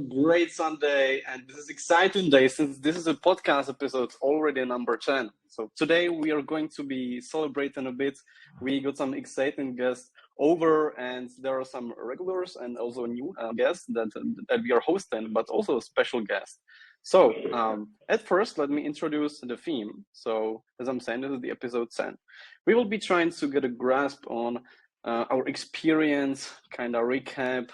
Great Sunday, and this is exciting day since this is a podcast episode already number 10. So today we are going to be celebrating a bit. We got some exciting guests over, and there are some regulars and also new guests that we are hosting, but also a special guest. So at first, let me introduce the theme. So as I'm saying, this is the episode 10. We will be trying to get a grasp on our experience, kind of recap,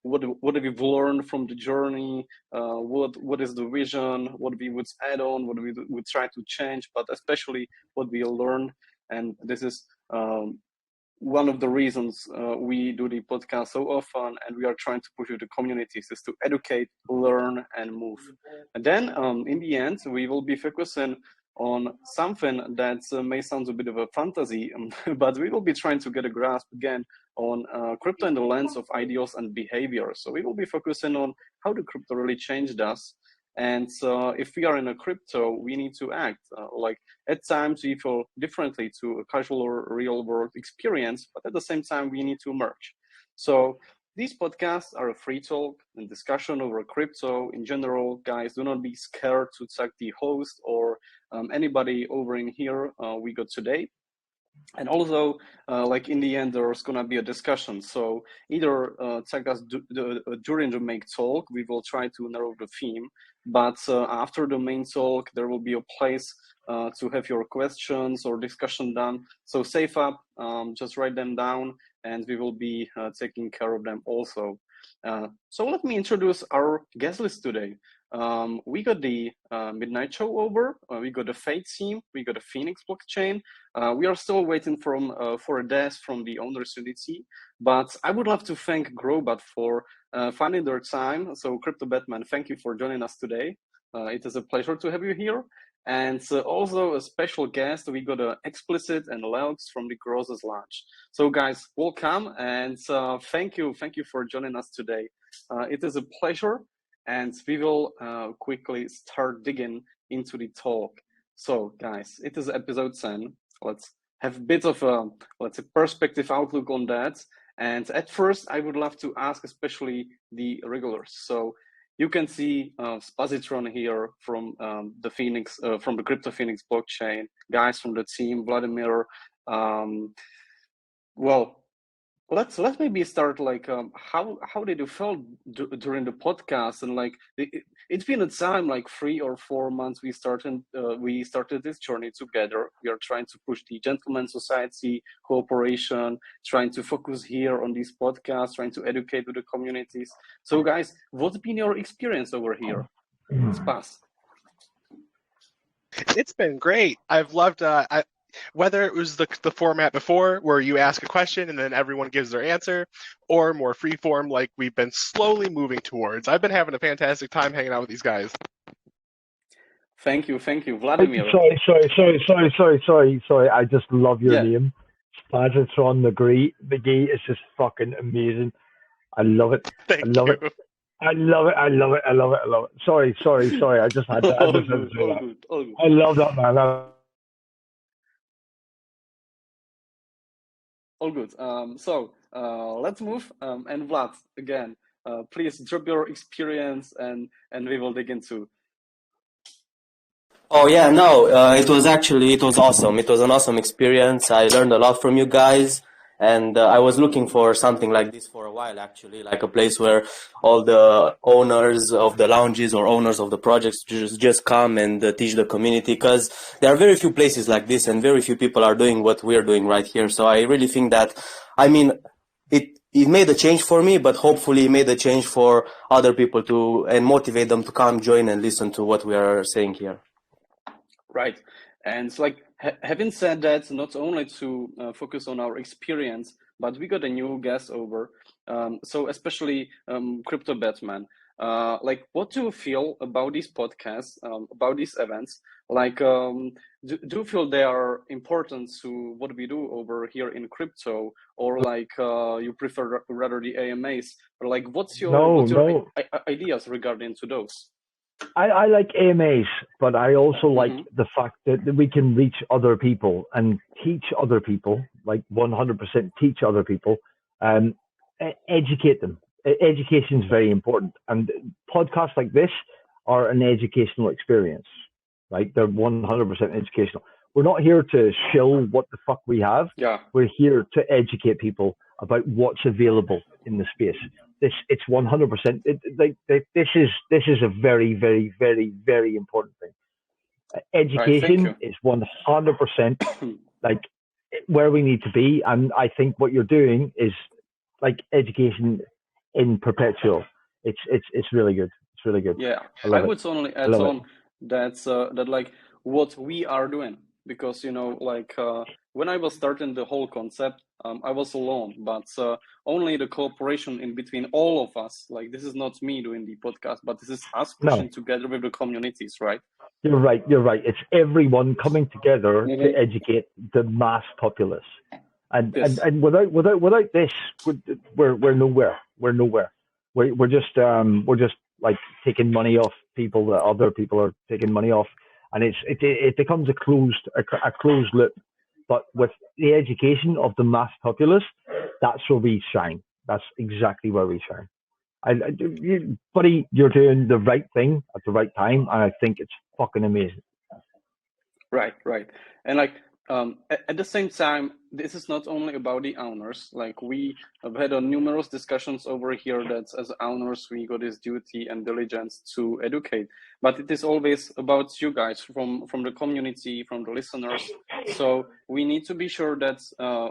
what have we learned from the journey, what is the vision, what we would add on, what we would try to change, but especially what we learned. And this is one of the reasons we do the podcast so often, and we are trying to push it to communities, is to educate, learn, and move. And then in the end, we will be focusing on something that may sound a bit of a fantasy, but we will be trying to get a grasp again on crypto in the lens of ideas and behavior. So we will be focusing on how the crypto really changed us. And if we are in a crypto, we need to act. Like at times we feel differently to a casual or real world experience, but at the same time we need to merge. So these podcasts are a free talk and discussion over crypto in general. Guys, do not be scared to tag the host or anybody over in here we got today. And also, like in the end, there's gonna be a discussion. So either tag us during the main talk, we will try to narrow the theme. But after the main talk, there will be a place to have your questions or discussion done. So save up, just write them down, and we will be taking care of them also. So let me introduce our guest list today. We got the Midnight Show over, we got the F.A.T.E team, we got the Phoenix blockchain. We are still waiting for a desk from the owners unity, but I would love to thank Grobat for finding their time. So Crypto Batman, thank you for joining us today. It is a pleasure to have you here. And also a special guest, we got Explicit and Leox from the Grosses Lounge. So guys, welcome, and thank you for joining us today. It is a pleasure, and we will quickly start digging into the talk. So guys, it is episode 10. Let's have a bit of a, let's say, perspective outlook on that. And at first, I would love to ask especially the regulars. So you can see Spazitron here from the Phoenix, from the Crypto Phoenix blockchain, guys from the team, Vladimir. Well, let's maybe start like how did you feel during the podcast, and like it's been a time like 3 or 4 months we started this journey together. We are trying to push the gentleman society cooperation, trying to focus here on this podcast, trying to educate with the communities. So guys, what's been your experience over here? Spaz. It's been great. I've loved whether it was the format before where you ask a question and then everyone gives their answer, or more free form like we've been slowly moving towards. I've been having a fantastic time hanging out with these guys. Thank you, Vladimir. Sorry. I just love your name. Spazitron McGee is just fucking amazing. I love it. Thank you. I love it. Sorry. I just had to. All good. I love that, man. All good. So let's move. And Vlad, again, please drop your experience, and we will dig into. Oh yeah, no, it was awesome. It was an awesome experience. I learned a lot from you guys, and I was looking for something like this for a while, actually, like a place where all the owners of the lounges or owners of the projects just come and teach the community, because there are very few places like this and very few people are doing what we're doing right here. So I really think that, I mean, it made a change for me, but hopefully it made a change for other people too, and motivate them to come join and listen to what we are saying here. Right. And it's like, having said that, not only to focus on our experience, but we got a new guest over. So especially Crypto Batman. Like, what do you feel about these podcasts, about these events? Like, do you feel they are important to what we do over here in crypto, or like you prefer rather the AMAs? Or like, what's your ideas regarding to those? I like AMAs, but I also like the fact that we can reach other people and teach other people, like 100% teach other people, educate them. education is very important, and podcasts like this are an educational experience, right? They're 100% educational. We're not here to shill what the fuck we have. Yeah. We're here to educate people about what's available in the space. It's 100%. This is a very, very, very, very important thing. Education Right, is 100% like where we need to be, and I think what you're doing is like education in perpetual. It's really good. It's really good. Yeah, I I love it. would only I add love it. on that like what we are doing, because like when I was starting the whole concept, I was alone, but only the cooperation in between all of us. Like this is not me doing the podcast, but this is us No, pushing together with the communities, right? you're right. You're right. It's everyone coming together to Mhm. educate the mass populace, and Yes. without this, we're nowhere. We're nowhere. We're just like taking money off people that other people are taking money off, and it becomes a closed loop. But with the education of the mass populace, that's where we shine. That's exactly where we shine. Buddy, you're doing the right thing at the right time, and I think it's fucking amazing. Right, right. And like at the same time, this is not only about the owners. Like we have had numerous discussions over here that as owners we got this duty and diligence to educate, but it is always about you guys from the community, from the listeners. So we need to be sure that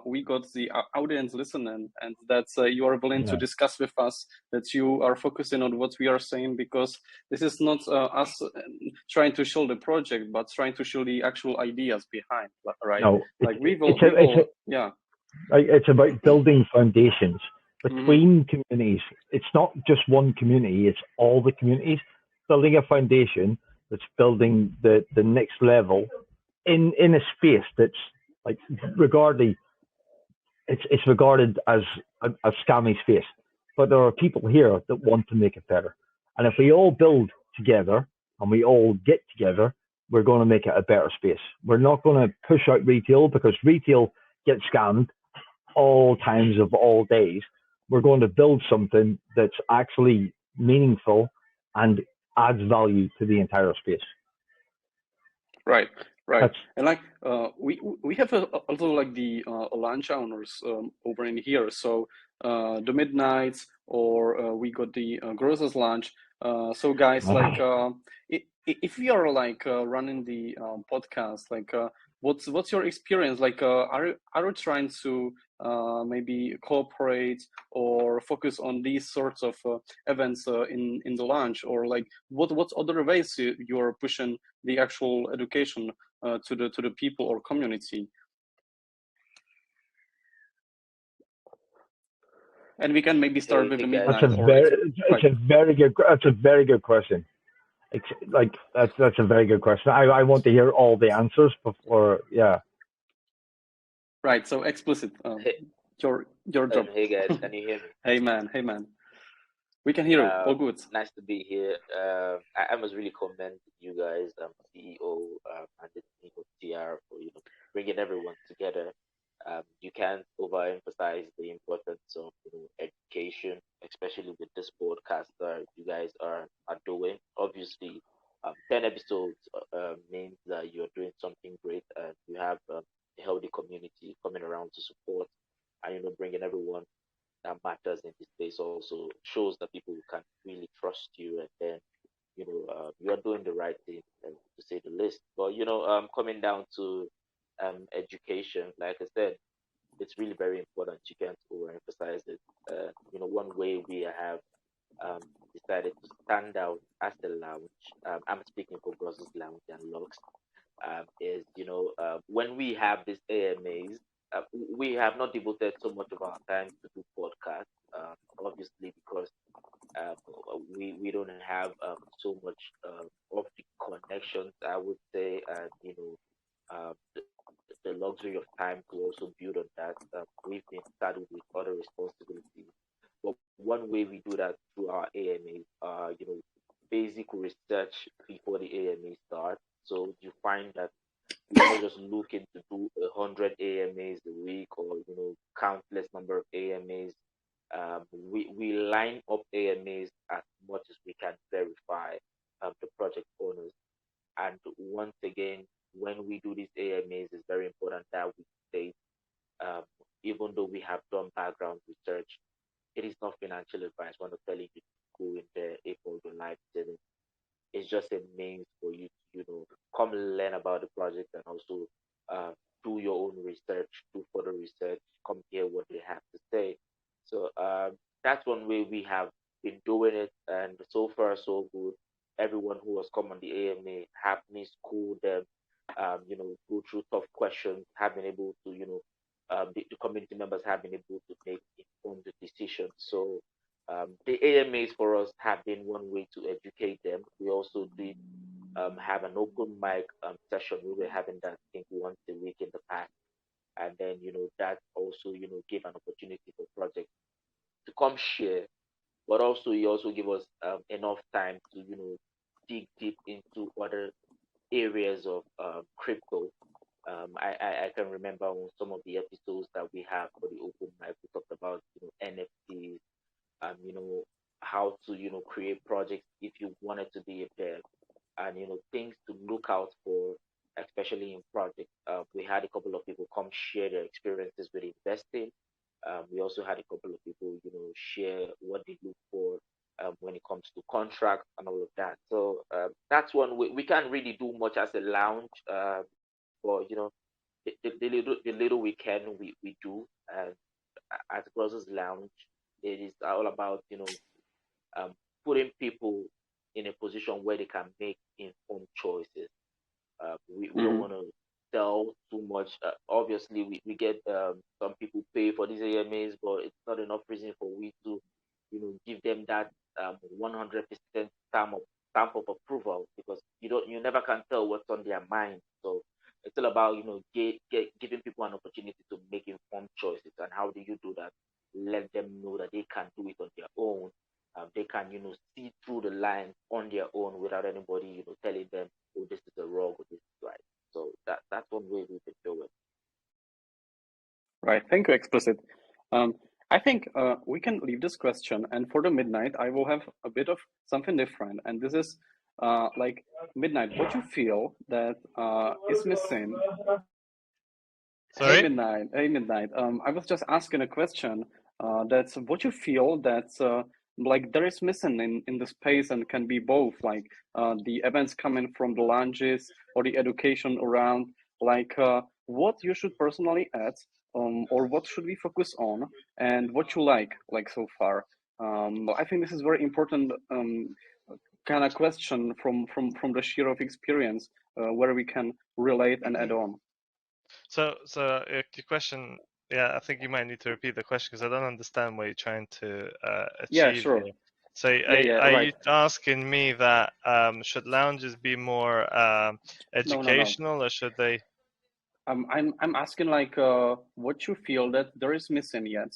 we got the audience listening, and that you are willing to Yeah. discuss with us, that you are focusing on what we are saying, because this is not us trying to show the project, but trying to show the actual ideas behind, right? No, Like we will, yeah. it's about building foundations Mhm. between communities. It's not just one community; it's all the communities building a foundation that's building the next level in a space that's like regarding it's regarded as a scammy space. But there are people here that want to make it better. And if we all build together and we all get together, we're going to make it a better space. We're not going to push out retail because retail gets scammed all times of all days. We're going to build something that's actually meaningful and adds value to the entire space. Right, right. That's And like we have also like the lunch owners over in here. So the midnights, or we got the grocers lunch. So guys, like if we are like running the podcast, like what's your experience? Like are you trying to maybe cooperate or focus on these sorts of events in the lunch, or like what other ways you are pushing the actual education to the people or community? And we can maybe start with the Hey that's midnight, guys. a or it's right. a very good that's a very good question. Like that's a very good question. I want to hear all the answers before. Yeah. Right. So explicit. Hey, Your job. hey guys, can you hear me? Hey man. Hey man. We can hear you. All good. Nice to be here. I must really commend you guys, CEO, and the team of TR for bringing everyone together. You can't overemphasize the importance of education, especially with this podcast that you guys are doing. Obviously, 10 episodes means that you're doing something great, and you have a healthy community coming around to support, and bringing everyone that matters in this space also shows that people can really trust you, and then you are doing the right thing, to say the least. But coming down to education, like I said, it's really very important. You can't overemphasize it. One way we have um, decided to stand out as the lounge, I'm speaking for Brussels Lounge and Lux, is when we have these AMAs, we have not devoted so much of our time to do podcasts, obviously because uh, we don't have so much of the connections, I would say, and the luxury of time to also build on that. We've been saddled with other responsibilities. But one way we do that through our AMAs, basic research before the AMA starts. So you find that we are not just looking to do 100 AMAs a week, or countless number of AMAs we line up AMAs as much as we can verify the project owners. And once again, when we do these AMAs, it's very important that we state, um, even though we have done background research, it is not financial advice. We're not telling you to go in there if all your life didn't. It's just a means for you to, come learn about the project and also uh, do your own research, do further research, compare what they have to say. So that's one way we have been doing it, and so far so good. Everyone who has come on the AMA have me school them, go through tough questions, have been able to, the community members have been able to make informed decisions. So the AMAs for us have been one way to educate them. We also did have an open mic session. We were having that, I think, once a week in the past. And then, that also, gave an opportunity for projects to come share, but also he also give us enough time to, dig deep into other areas of crypto. I can remember on some of the episodes that we have for the open mic, we talked about, NFTs, how to, create projects if you wanted to be a dev, and, things to look out for, especially in projects. We had a couple of people come share their experiences with investing. We also had a couple of people, share what they look for when it comes to contracts and all of that. So that's one way. We can't really do much as a lounge, but the little we can, we do. And at Groz's Lounge, it is all about um, putting people in a position where they can make informed choices. We don't want to sell too much. Obviously, we get some people pay for these AMAs, but it's not enough reason for we to, give them that 100% stamp of approval, because you never can tell what's on their mind. So it's all about giving people an opportunity to make informed choices. And how do you do that? Let them know that they can do it on their own. They can see through the lines on their own without anybody telling them, oh, this is a wrong or this is right. So that's one way we can do it. Right. Thank you, Explicit. I think we can leave this question, and for the midnight, I will have a bit of something different. And this is like midnight. What you feel that is missing? Sorry? Hey, midnight. Hey, midnight. I was just asking a question. That's what you feel that like there is missing in the space, and can be both, like the events coming from the lounges or the education around. Like what you should personally add, or what should we focus on, and what you like so far. I think this is very important kind of question from the share of experience where we can relate and add on. So your question, yeah, I think you might need to repeat the question because I don't understand what you're trying to Yeah, achieve sure. here. So Yeah, are right. you asking me that should lounges be more No. educational or should they? I'm asking like what you feel that there is missing yet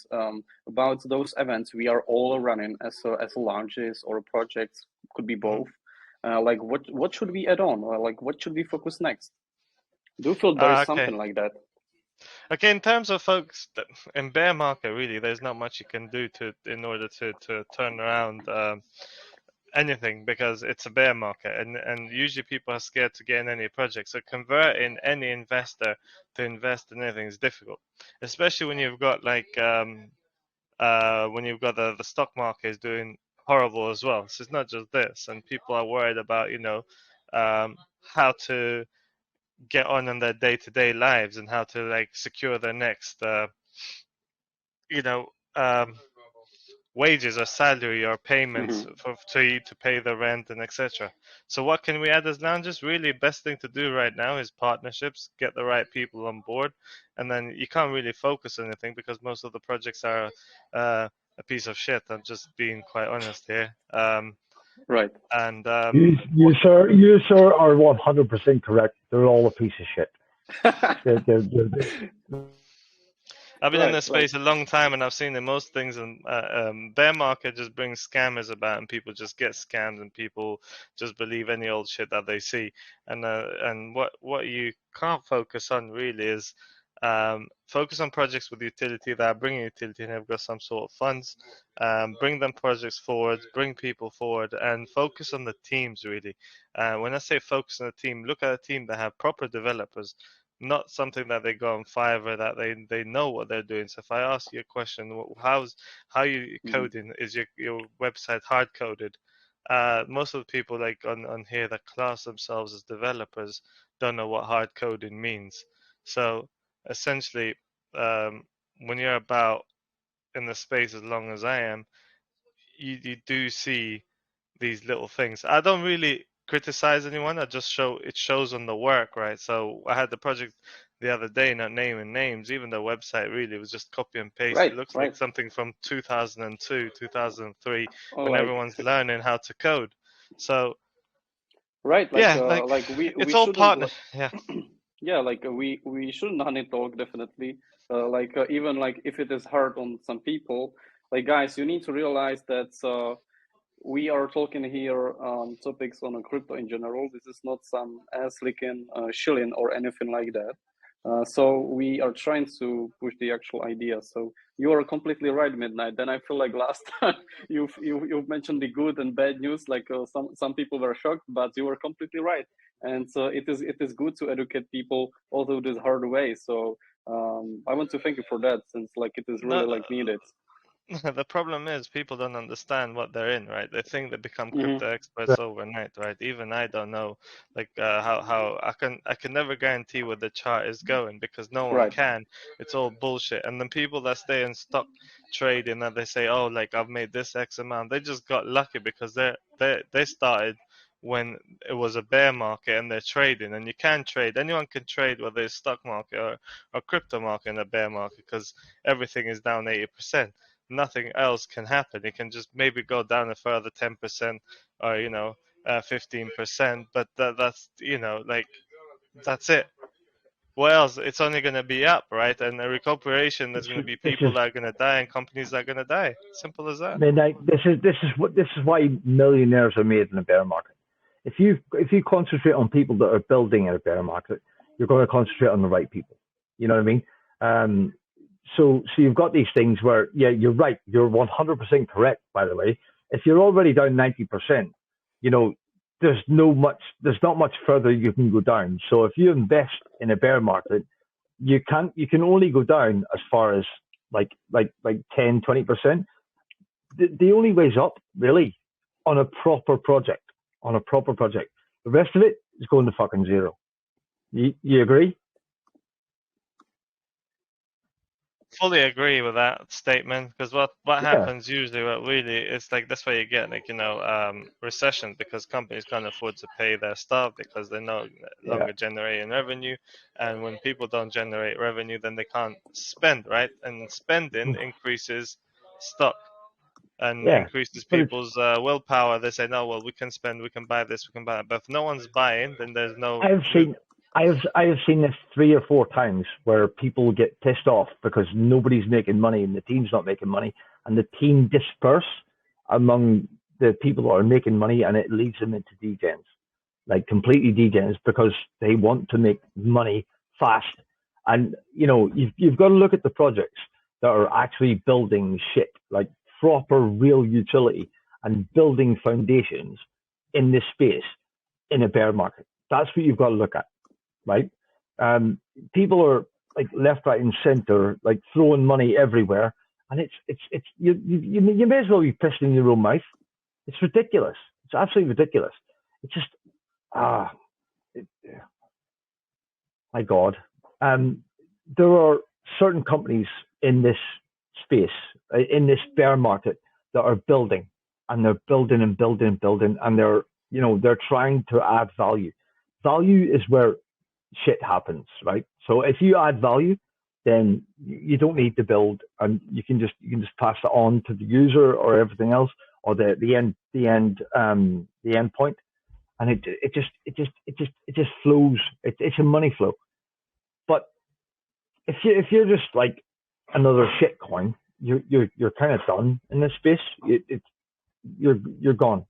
about those events we are all running as launches or projects, could be both. Like what should we add on, or like what should we focus next? Do you feel there is Okay. something like that? Okay, in terms of folks in bear market, really, there's not much you can do in order to turn around anything because it's a bear market, and usually people are scared to get in any project. So converting any investor to invest in anything is difficult, especially when you've got when you've got the stock market is doing horrible as well. So it's not just this, and people are worried about how to get on in their day-to-day lives and how to like secure their next you know wages or salary or payments to pay the rent and etc. So what can we add as lounges? Really, best thing to do right now is partnerships, get the right people on board, and then you can't really focus on anything because most of the projects are a piece of shit. I'm just being quite honest here. Right. And You sir are 100% correct. They're all a piece of shit. I've been in this Right. space a long time, and I've seen that most things in bear market just brings scammers about, and people just get scammed, and people just believe any old shit that they see. And what you can't focus on really is Focus on projects with utility that are bringing utility and have got some sort of funds. Bring them projects forward, bring people forward, and focus on the teams really. When I say focus on the team, look at a team that have proper developers, not something that they go on Fiverr that they know what they're doing. So if I ask you a question, how you coding? Is your website hard coded? Most of the people like on here that class themselves as developers don't know what hard coding means. So essentially, when you're about in the space as long as I am, you do see these little things. I don't really criticize anyone. I just it shows on the work, right? So I had the project the other day, not naming names. Even the website really was just copy and paste. Right, It looks right. like something from 2002, 2003, Or when like, everyone's learning how to code. So right, yeah, like we it's all shouldn't. partner. Yeah. Yeah, like we shouldn't honey talk definitely. Even like if it is hard on some people, like guys, you need to realize that we are talking here topics on a crypto in general. This is not some ass licking shilling or anything like that. So we are trying to push the actual idea. So you are completely right, Midnight. Then I feel like last time you've mentioned the good and bad news. Like some people were shocked, but you were completely right. And so it is good to educate people also this hard way. So I want to thank you for that, since like it is really No, like needed. the problem is people don't understand what they're in, right? They think they become Mm-hmm. crypto experts overnight, right? Even I don't know, like how I can never guarantee where the chart is going because no one Right. can. It's all bullshit. And then people that stay in stock trading and they say, oh, like I've made this X amount, they just got lucky because they started when it was a bear market and they're trading. And you can trade. Anyone can trade whether it's stock market or crypto market in a bear market because everything is down 80%. Nothing else can happen. It can just maybe go down a further 10% or 15%, but that's like that's it. What else? It's only going to be up, right? And a recuperation, there's going to be This people is that are going to die and companies that are going to die. Simple as that. midnight. This is why millionaires are made in a bear market. If you concentrate on people that are building in a bear market, you're going to concentrate on the right people. You know what I mean? So you've got these things where, yeah, you're right. You're 100% correct, by the way. If you're already down 90%, you know, there's not much further you can go down. So if you invest in a bear market, you can only go down as far as like 10, 20%. The only way's up, really, on a proper project. The rest of it is going to fucking zero. You agree? Fully agree with that statement because what Yeah. happens usually, what really it's like that's why you get like recession because companies can't afford to pay their staff because they're no longer generating revenue, and when people don't generate revenue, then they can't spend, right? And spending increases stock and Yeah. increases But it's people's willpower. They say, no, well, we can spend, we can buy this, we can buy that. But if no one's buying, then there's no I have seen this 3 or 4 times where people get pissed off because nobody's making money and the team's not making money, and the team disperse among the people that are making money, and it leads them into degens, like completely degens, because they want to make money fast. And you've got to look at the projects that are actually building shit, like proper real utility and building foundations in this space in a bear market. That's what you've got to look at, right? People are like left, right, and center, like throwing money everywhere, and you may as well be pissing in your own mouth. It's ridiculous. It's absolutely ridiculous. It's just my God. There are certain companies in this space, in this bear market, that are building, and they're building and building and building, and they're trying to add value. Value is where shit happens, right? So if you add value, then you don't need to build, and you can just pass it on to the user or everything else, or the end point, and it just flows. It's a money flow. But if you're just like another shit coin, you're kind of done in this space. You're gone.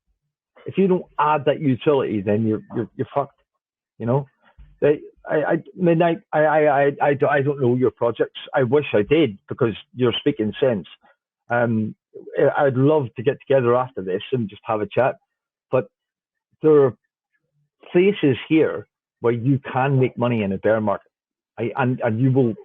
If you don't add that utility, then you're fucked. Midnight. I don't know your projects. I wish I did because you're speaking sense. I'd love to get together after this and just have a chat. But there are places here where you can make money in a bear market, and you will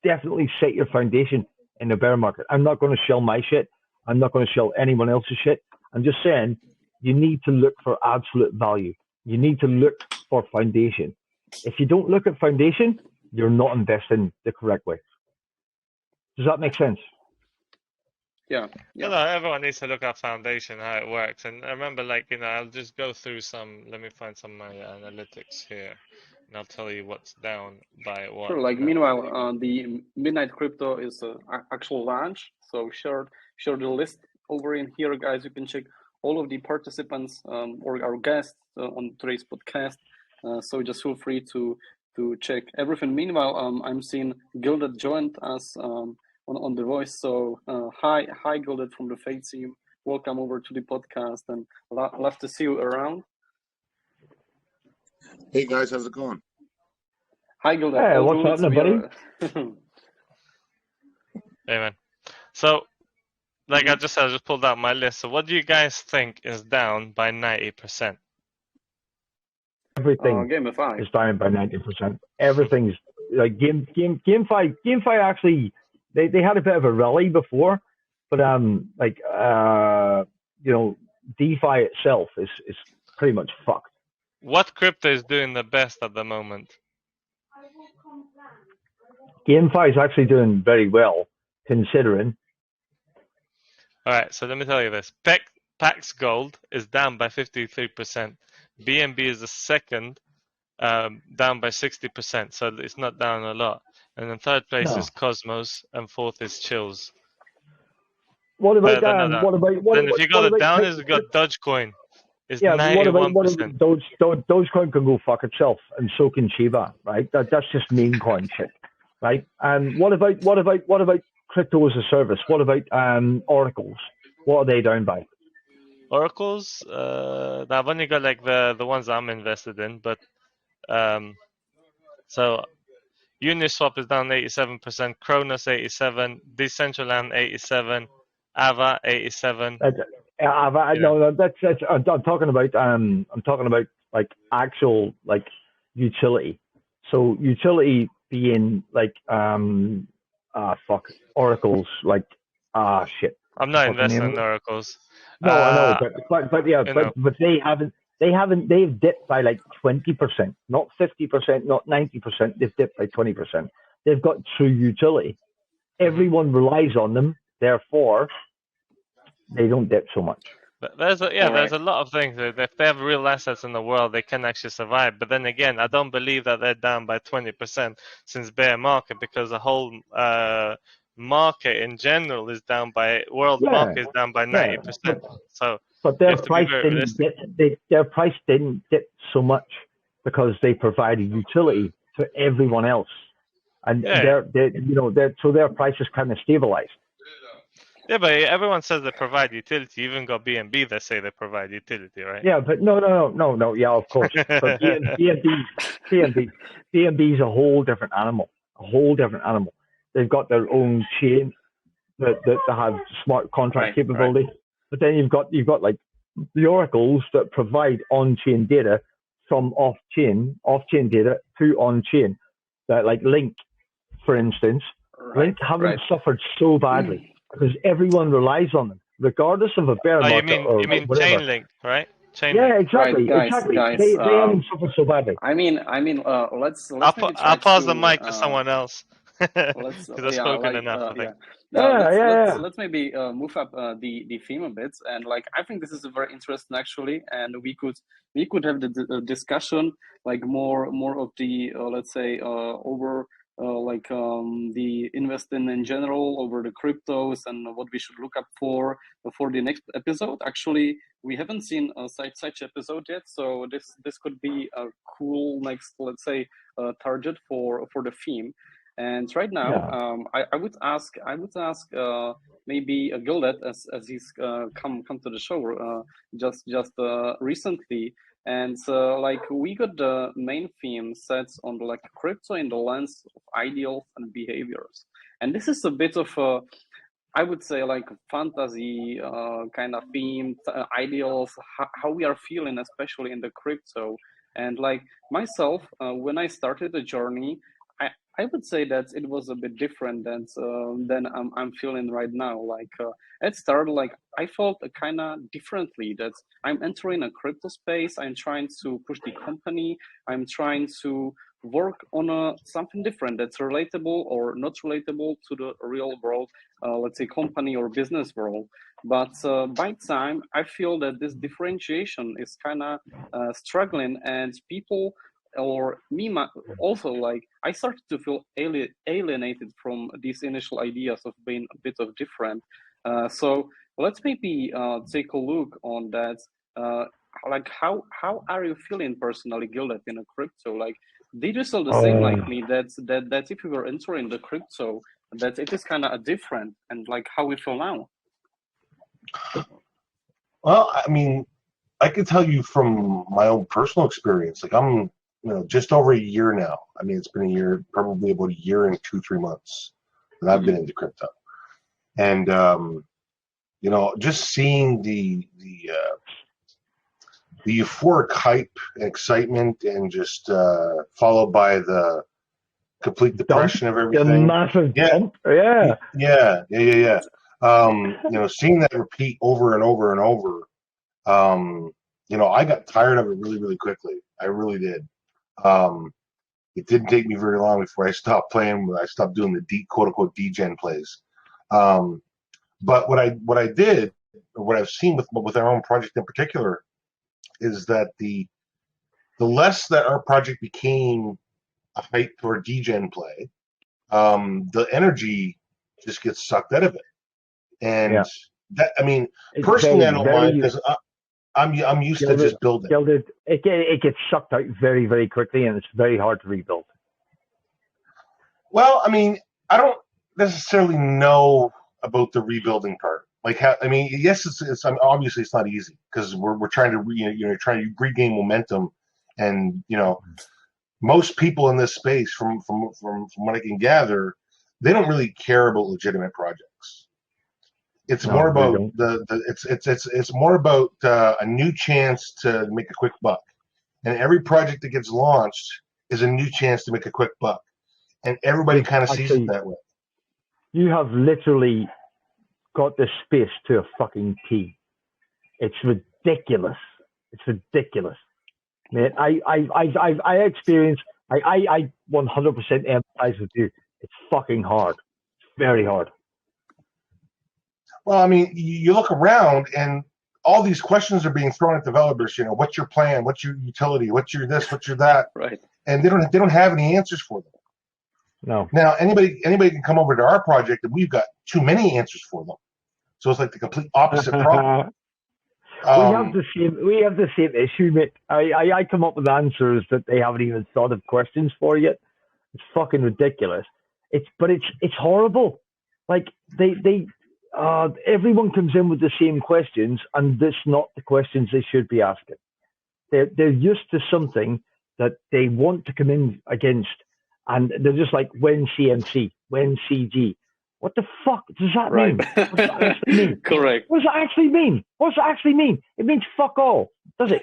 definitely set your foundation in a bear market. I'm not going to sell my shit. I'm not going to sell anyone else's shit. I'm just saying you need to look for absolute value. You need to look for foundation. If you don't look at foundation, you're not investing the correct way. Does that make sense? Yeah. No, everyone needs to look at foundation, how it works. And I remember, like, I'll just go through some, let me find some of my analytics here, and I'll tell you what's down by what. Sure. Like, meanwhile, the Midnight Crypto is actual launch. So share the list over in here, guys. You can check all of the participants or our guests on today's podcast. So just feel free to check everything. Meanwhile, I'm seeing Gilded joined us on the voice. So hi Gilded from the F.A.T.E team. Welcome over to the podcast, and love to see you around. Hey guys, how's it going? Hi Gilded. Hey, what's happening, buddy? Hey, man. So, like I just pulled out my list. So what do you guys think is down by 90%? Everything GameFi is down by 90%. Everything's like GameFi actually they had a bit of a rally before, but DeFi itself is pretty much fucked. What crypto is doing the best at the moment? GameFi is actually doing very well, considering. All right, so let me tell you this. Pax Gold is down by 53%. BNB is the second, down by 60%, so it's not down a lot. And then third place is Cosmos, and fourth is Chills. What about then if you got it down, is you got Dogecoin. It's 91%. Dogecoin can go fuck itself, and so can Shiba, right? That's just meme coin shit, right? And what about crypto as a service? What about oracles? What are they down by? Oracles, I've only got like the ones I'm invested in, but so Uniswap is down 87%, Kronos 87%, Decentraland 87%, Ava 87%. No, that's I'm talking about like actual like utility. So utility being like oracles, like shit. I'm not investing in oracles. No, I know, but they've dipped by like 20%, not 50%, not 90%. They've dipped by 20%. They've got true utility. Everyone relies on them, therefore they don't dip so much. There's a lot of things that if they have real assets in the world, they can actually survive. But then again, I don't believe that they're down by 20% since bear market, because the whole market in general is down by market is down by 90%. So, but their price didn't dip so much because they provided utility to everyone else, and their prices kind of stabilized. Yeah, but everyone says they provide utility. You even got BNB that say they provide utility, right? Yeah, but no. Yeah, of course. But BNB is a whole different animal. They've got their own chain that have smart contract capability. Right. But then you've got like the oracles that provide on-chain data from off-chain data to on-chain. That like Link, for instance, Link haven't suffered so badly because everyone relies on them, regardless of a bear market. You mean Chainlink, right? Yeah, exactly. Right, guys, they haven't suffered so badly. I mean, let's. I'll pause the mic to someone else. Because I've spoken enough, I think. Let's maybe move up the theme a bit, and like I think this is very interesting actually, and we could have the discussion like more of the let's say over the investing in general, over the cryptos and what we should look up for the next episode. Actually, we haven't seen such episode yet, so this could be a cool next, let's say, target for the theme. And right now, I would ask maybe Gilded as he's come to the show just recently. And like we got the main theme set on like crypto in the lens of ideals and behaviors. And this is a bit of a, I would say, like fantasy kind of theme, ideals, how we are feeling, especially in the crypto. And like myself, when I started the journey, I would say that it was a bit different than I'm feeling right now. Like it started like I felt kind of differently that I'm entering a crypto space. I'm trying to push the company. I'm trying to work on something different that's relatable or not relatable to the real world, let's say company or business world. But by time, I feel that this differentiation is kind of struggling, and people or me also, like I started to feel alienated from these initial ideas of being a bit of different. So let's maybe take a look on that. Like how are you feeling personally, Gildet, in a crypto? Like, did you feel the same like me that if you were entering the crypto, that it is kind of different, and like how we feel now? Well, I mean, I can tell you from my own personal experience. Like I'm, just over a year now. I mean, it's been a year, probably about a year and 2-3 months that I've been into crypto, and just seeing the euphoric hype and excitement, and just followed by the complete depression of The everything. massive Yeah. dump. Yeah. Yeah. Seeing that repeat over and over and over. I got tired of it really, really quickly. I really did. It didn't take me very long before I stopped playing. I stopped doing the quote unquote degen plays. But what I did, or what I've seen with our own project in particular, is that the less that our project became a hype or degen play, the energy just gets sucked out of it. And that, I mean, It's personally, I very, don't mind very. because I'm used to just building. It gets sucked out very, very quickly, and it's very hard to rebuild. Well, I mean, I don't necessarily know about the rebuilding part. Like, yes, obviously it's not easy because we're trying to trying to regain momentum, and most people in this space, from what I can gather, they don't really care about legitimate projects. It's more about it's more about a new chance to make a quick buck, and every project that gets launched is a new chance to make a quick buck, and everybody kind of sees it that way. You have literally got this space to a fucking T. It's ridiculous. It's ridiculous, man. I experience. I 100% empathize with you. It's fucking hard. It's very hard. Well, I mean, you look around and all these questions are being thrown at developers. What's your plan? What's your utility? What's your this? What's your that? Right. And they don't have any answers for them. No. Now anybody can come over to our project and we've got too many answers for them. So it's like the complete opposite problem. We have the same issue, mate. I come up with answers that they haven't even thought of questions for yet. It's fucking ridiculous. It's horrible. Like everyone comes in with the same questions, and that's not the questions they should be asking. They're used to something that they want to come in against, and they're just like, when CMC, when CG. What the fuck does that mean? What does that actually mean? Correct. What does that actually mean? What does that actually mean? It means fuck all, does it?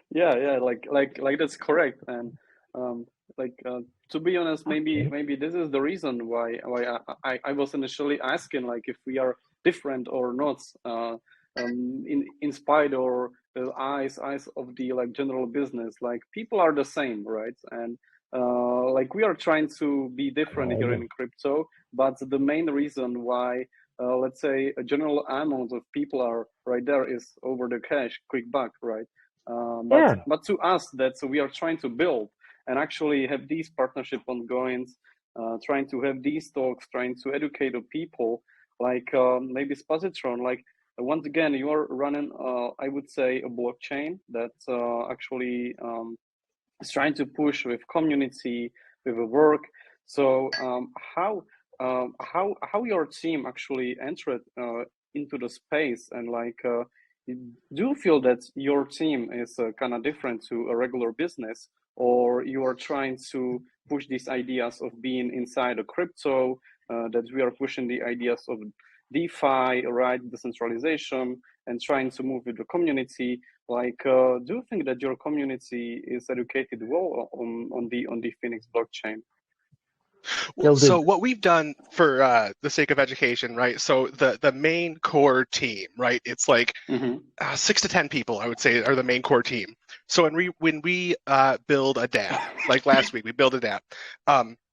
yeah, like that's correct. And to be honest, maybe this is the reason why I was initially asking, like, if we are different or not, in spite or the eyes of the like general business. Like, people are the same, right? And like, we are trying to be different here in crypto, but the main reason why let's say a general amount of people are right there is over the cash, quick buck, right? But to us, that's we are trying to build and actually have these partnership ongoing, trying to have these talks, trying to educate the people, like maybe Spazitron, like once again, you are running, I would say, a blockchain that actually is trying to push with community, with the work. So how your team actually entered into the space, and like do you feel that your team is kind of different to a regular business, or you are trying to push these ideas of being inside a crypto, that we are pushing the ideas of DeFi, right, decentralization, and trying to move with the community? Like, do you think that your community is educated well on the Phoenix blockchain? Well, so what we've done for the sake of education, right? So the main core team, right? It's like 6 to 10 people, I would say, are the main core team. So when we build a dApp, like last week, we build a dApp.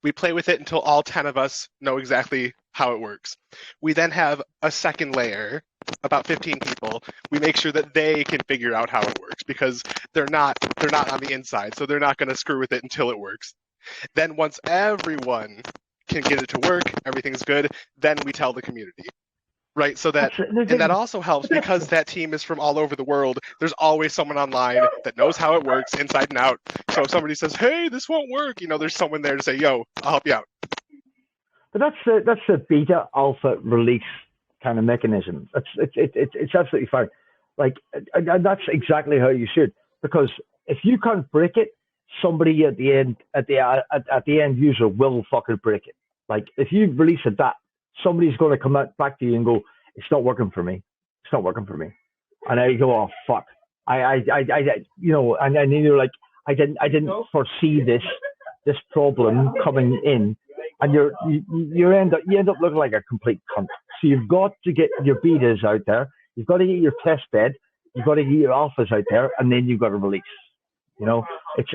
We play with it until all 10 of us know exactly how it works. We then have a second layer, about 15 people. We make sure that they can figure out how it works because they're not on the inside, so they're not going to screw with it until it works. Then once everyone can get it to work, everything's good, then we tell the community. Right, so that, and that also helps because that team is from all over the world. There's always someone online that knows how it works inside and out. So if somebody says, "Hey, this won't work," there's someone there to say, "Yo, I'll help you out." But that's the beta alpha release kind of mechanism. It's absolutely fine. Like, and that's exactly how you should, because if you can't break it, somebody at the end user will fucking break it. Like, if you release a DApp, somebody's going to come back to you and go, "It's not working for me. It's not working for me." And then you go, "Oh fuck, and then you're like, I didn't foresee this problem coming in," and you end up looking like a complete cunt. So you've got to get your betas out there, you've got to get your test bed, you've got to get your alphas out there, and then you've got to release. It's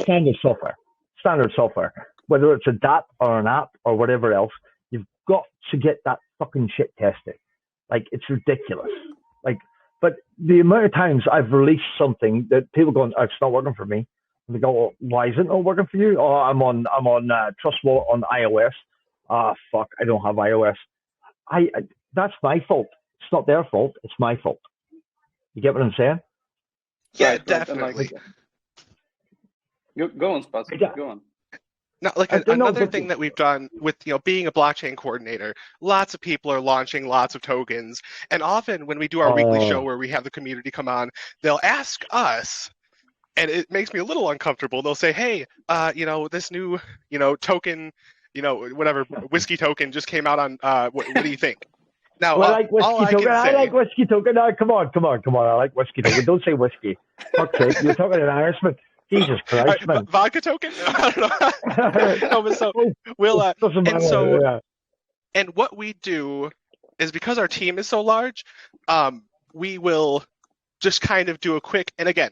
standard software, whether it's a DApp or an app or whatever else. You've got to get that fucking shit tested. Like, it's ridiculous. Like, but the amount of times I've released something that people going, "Oh, it's not working for me," and they go, "Well, why is it not working for you?" "Oh, I'm on Trust Wallet on iOS." "Ah, fuck, I don't have iOS." That's my fault. It's not their fault. It's my fault. You get what I'm saying? Yeah, Right, definitely. Go on, Spaz. Go on. Now, like another thing that we've done with being a blockchain coordinator, lots of people are launching lots of tokens, and often when we do our weekly show where we have the community come on, they'll ask us, and it makes me a little uncomfortable. They'll say, "Hey, this new token, whatever whiskey token just came out on. What do you think?" Now, well, I like whiskey token. I like whiskey token. No, come on. I like whiskey token. Don't say whiskey. Fuck's sake, you're talking an Irishman. Jesus Christ, man. Vodka token? I don't know. No, but so we'll and what we do is, because our team is so large, we will just kind of do a quick, and again,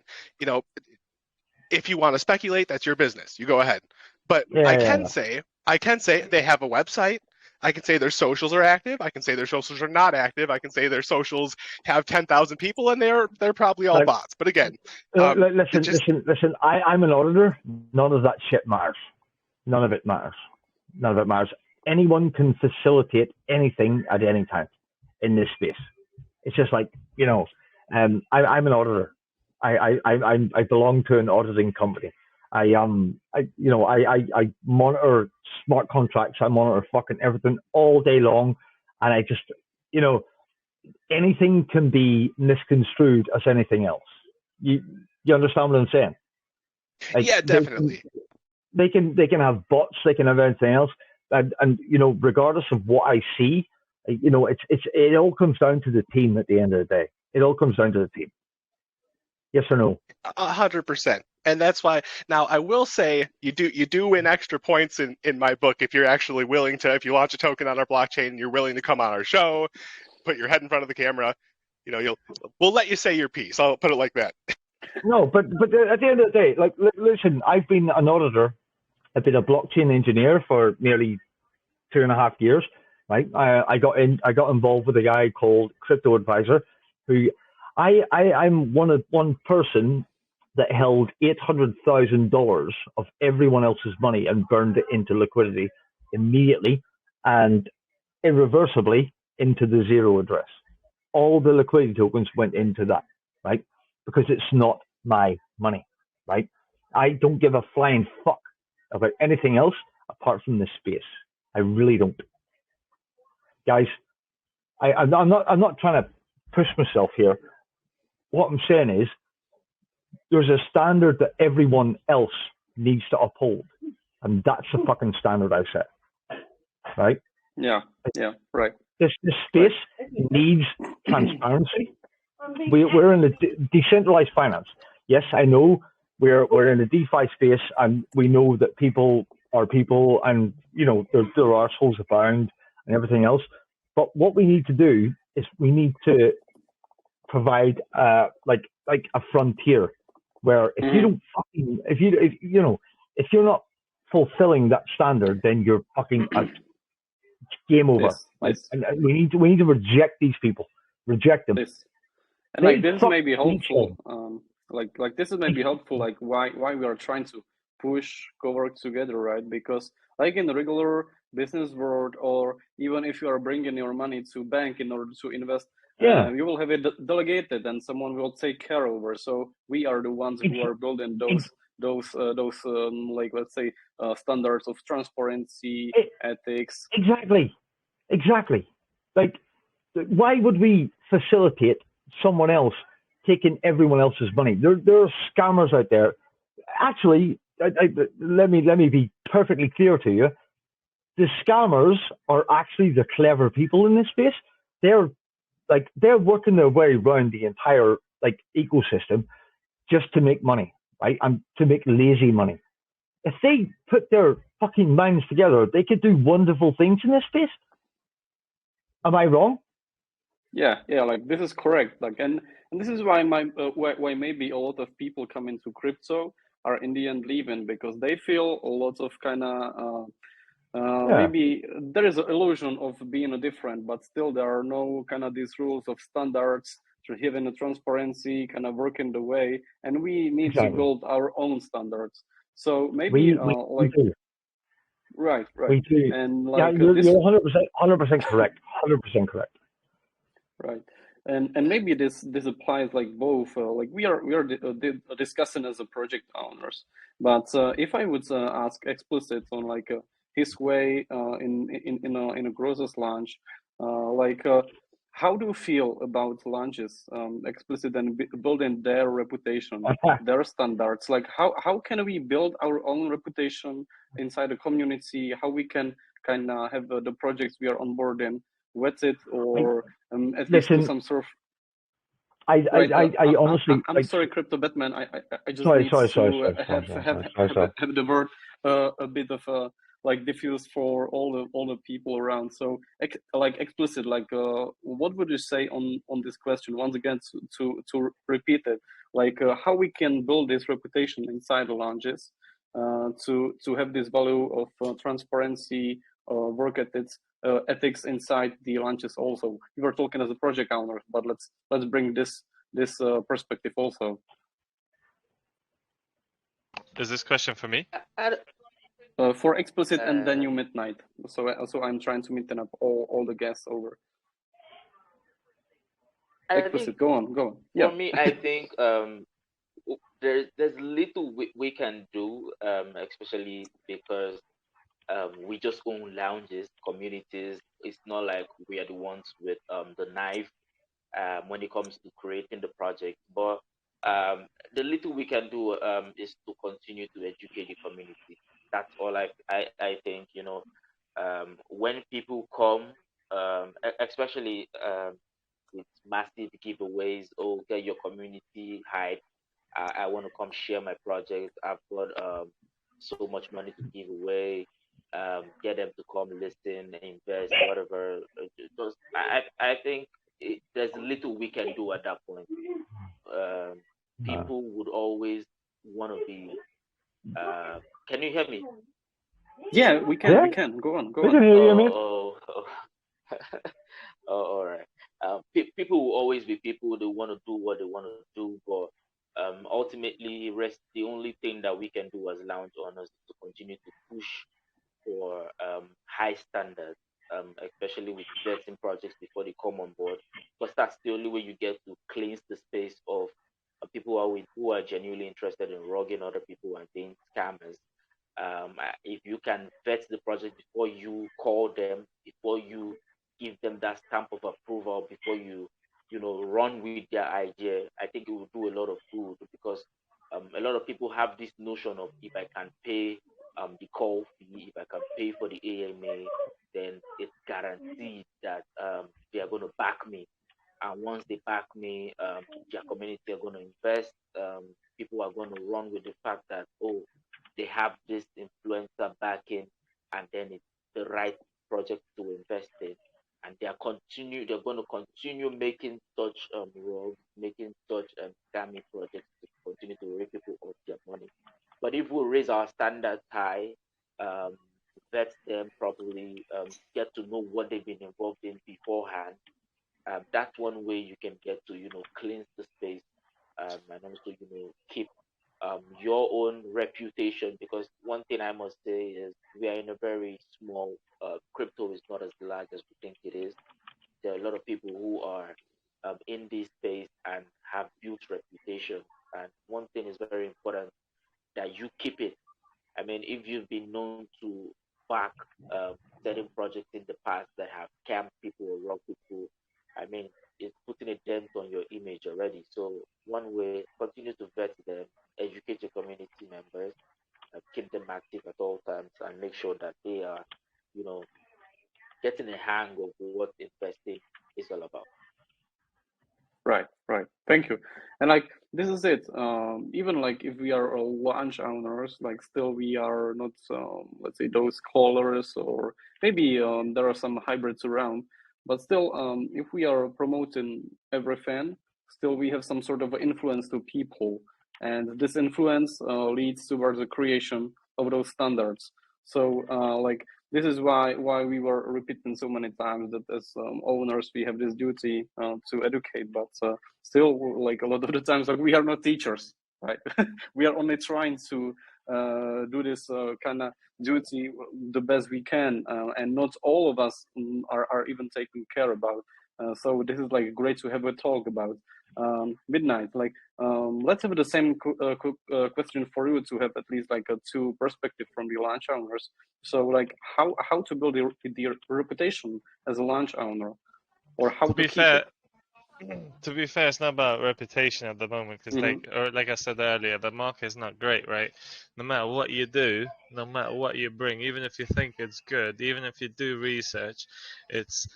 if you want to speculate, that's your business. You go ahead. But I can say they have a website. I can say their socials are active. I can say their socials are not active. I can say their socials have 10,000 people, and they're probably all bots. But again, listen. I'm an auditor. None of that shit matters. None of it matters. Anyone can facilitate anything at any time in this space. It's just like, I'm an auditor. I belong to an auditing company. I monitor smart contracts. I monitor fucking everything all day long, and I just, anything can be misconstrued as anything else. You understand what I'm saying? Like, yeah, definitely. They can have bots. They can have anything else, and regardless of what I see, it all comes down to the team at the end of the day. It all comes down to the team. Yes or no? 100%. And that's why, now I will say, you do win extra points in my book if you're actually willing to, if you launch a token on our blockchain and you're willing to come on our show, put your head in front of the camera, we'll let you say your piece. I'll put it like that. No, but at the end of the day, like, listen, I've been an auditor. I've been a blockchain engineer for nearly 2.5 years. Right? I got involved with a guy called Crypto Advisor, who I'm one person that held $800,000 of everyone else's money and burned it into liquidity immediately and irreversibly into the zero address. All the liquidity tokens went into that, right? Because it's not my money, right? I don't give a flying fuck about anything else apart from this space. I really don't. Guys, I'm not trying to push myself here, what I'm saying is there's a standard that everyone else needs to uphold, and that's the fucking standard I set. Right? Yeah, right. This space needs transparency. We're in the decentralized finance. Yes, I know we're in a DeFi space, and we know that people are people, and there are assholes abound and everything else. But what we need to do is we need to provide like a frontier where if you don't fucking if you're not fulfilling that standard, then you're fucking out. Game over. And we need to reject these people. Reject them. And like this may be helpful. Like this is maybe helpful. Like why we are trying to push co-work together, right? Because like in the regular business world, or even if you are bringing your money to bank in order to invest, you will have it delegated, and someone will take care over. So we are the ones who are building those like let's say standards of transparency, ethics. Exactly. Like, why would we facilitate someone else taking everyone else's money? There are scammers out there. Actually, let me be perfectly clear to you. The scammers are actually the clever people in this space. They're working their way around the entire ecosystem just to make money, right? And to make lazy money. If they put their fucking minds together, they could do wonderful things in this space. Am I wrong? Yeah, like this is correct. Like, and this is why why maybe a lot of people come into crypto are in the end leaving, because they feel a lot of kind of maybe there is an illusion of being different, but still there are no kind of these rules of standards to having a transparency kind of working the way, and we need to build our own standards. So maybe we do. Right. We do. And like you're 100% correct. 100% correct. Right. And maybe this applies like both. Like we are discussing as a project owners, but if I would ask explicit on like his way in a Grosses launch, like how do you feel about launches, explicit and building their reputation, their standards? Like how can we build our own reputation inside the community? How we can kind of have the projects we are onboarding wet it, or at least do some sort of. I honestly. I'm sorry, Crypto Batman. I just sorry, need sorry, to sorry, have the word a bit of like diffuse for all the people around. So like explicit, like what would you say on this question once again to repeat it? Like how we can build this reputation inside the lounges to have this value of transparency, work ethics inside the launches also. We were talking as a project owner, but let's bring this perspective also. Is this question for me? For explicit and then you midnight. So I'm trying to meet up all the guests over. Explicit, go on. For me, I think there's little we can do, especially because we just own lounges, communities. It's not like we are the ones with the knife when it comes to creating the project. But the little we can do is to continue to educate the community. That's all I think. When people come, especially with massive giveaways, oh, get your community hype. I want to come share my project. I've got so much money to give away. Get them to come listen, invest, whatever. I think there's little we can do at that point. People would always want to be. Can you hear me? Yeah, we can. We can. Go on. We can hear you, man. All right. People will always be people. They want to do what they want to do, but ultimately, the only thing that we can do as lounge owners is to continue to push for high standards, especially with vetting projects before they come on board, because that's the only way you get to cleanse the space of people who are genuinely interested in rogging other people and being scammers. If you can vet the project before you call them, before you give them that stamp of approval, before you run with their idea, I think it will do a lot of good, because a lot of people have this notion of, if I can pay the call fee, if I can pay for the AMA, then it's guaranteed that they are going to back me. And once they back me, their community are going to invest. People are going to run with the fact that, oh, they have this influencer backing, and then it's the right project to invest in, and they're going to continue making such rogues, making such scammy projects to continue to rip people of their money. But if we raise our standards high, um, vet them properly, get to know what they've been involved in beforehand, that's one way you can get to cleanse the space, and also keep your own reputation. Because one thing I must say is, we are in a very small, crypto is not as large as we think it is. There are a lot of people who are in this space and have built reputation, and one thing is very important, that you keep it. I mean, if you've been known to back certain projects in the past that have scammed people or robbed people, I mean, it's putting a dent on your image already. So one way, continue to vet them, educate your community members, keep them active at all times, and make sure that they are, you know, getting a hang of what investing is all about. Right, right. Thank you. And like this is it. Even like if we are launch owners, like still we are not, let's say those callers, or maybe there are some hybrids around, but still, if we are promoting everything, still we have some sort of influence to people, and this influence leads towards the creation of those standards. So like this is why we were repeating so many times that as owners we have this duty to educate, but still, like a lot of the times, like we are not teachers, right? We are only trying to do this kind of duty the best we can, and not all of us are even taken care about. So this is like great to have a talk about midnight. Like let's have the same question for you, to have at least like a two perspective from the launch owners. So like how to build your reputation as a launch owner, or how To to be keep fair, it. to be fair, it's not about reputation at the moment, because like I said earlier, the market is not great, right? No matter what you do, no matter what you bring, even if you think it's good, even if you do research, it's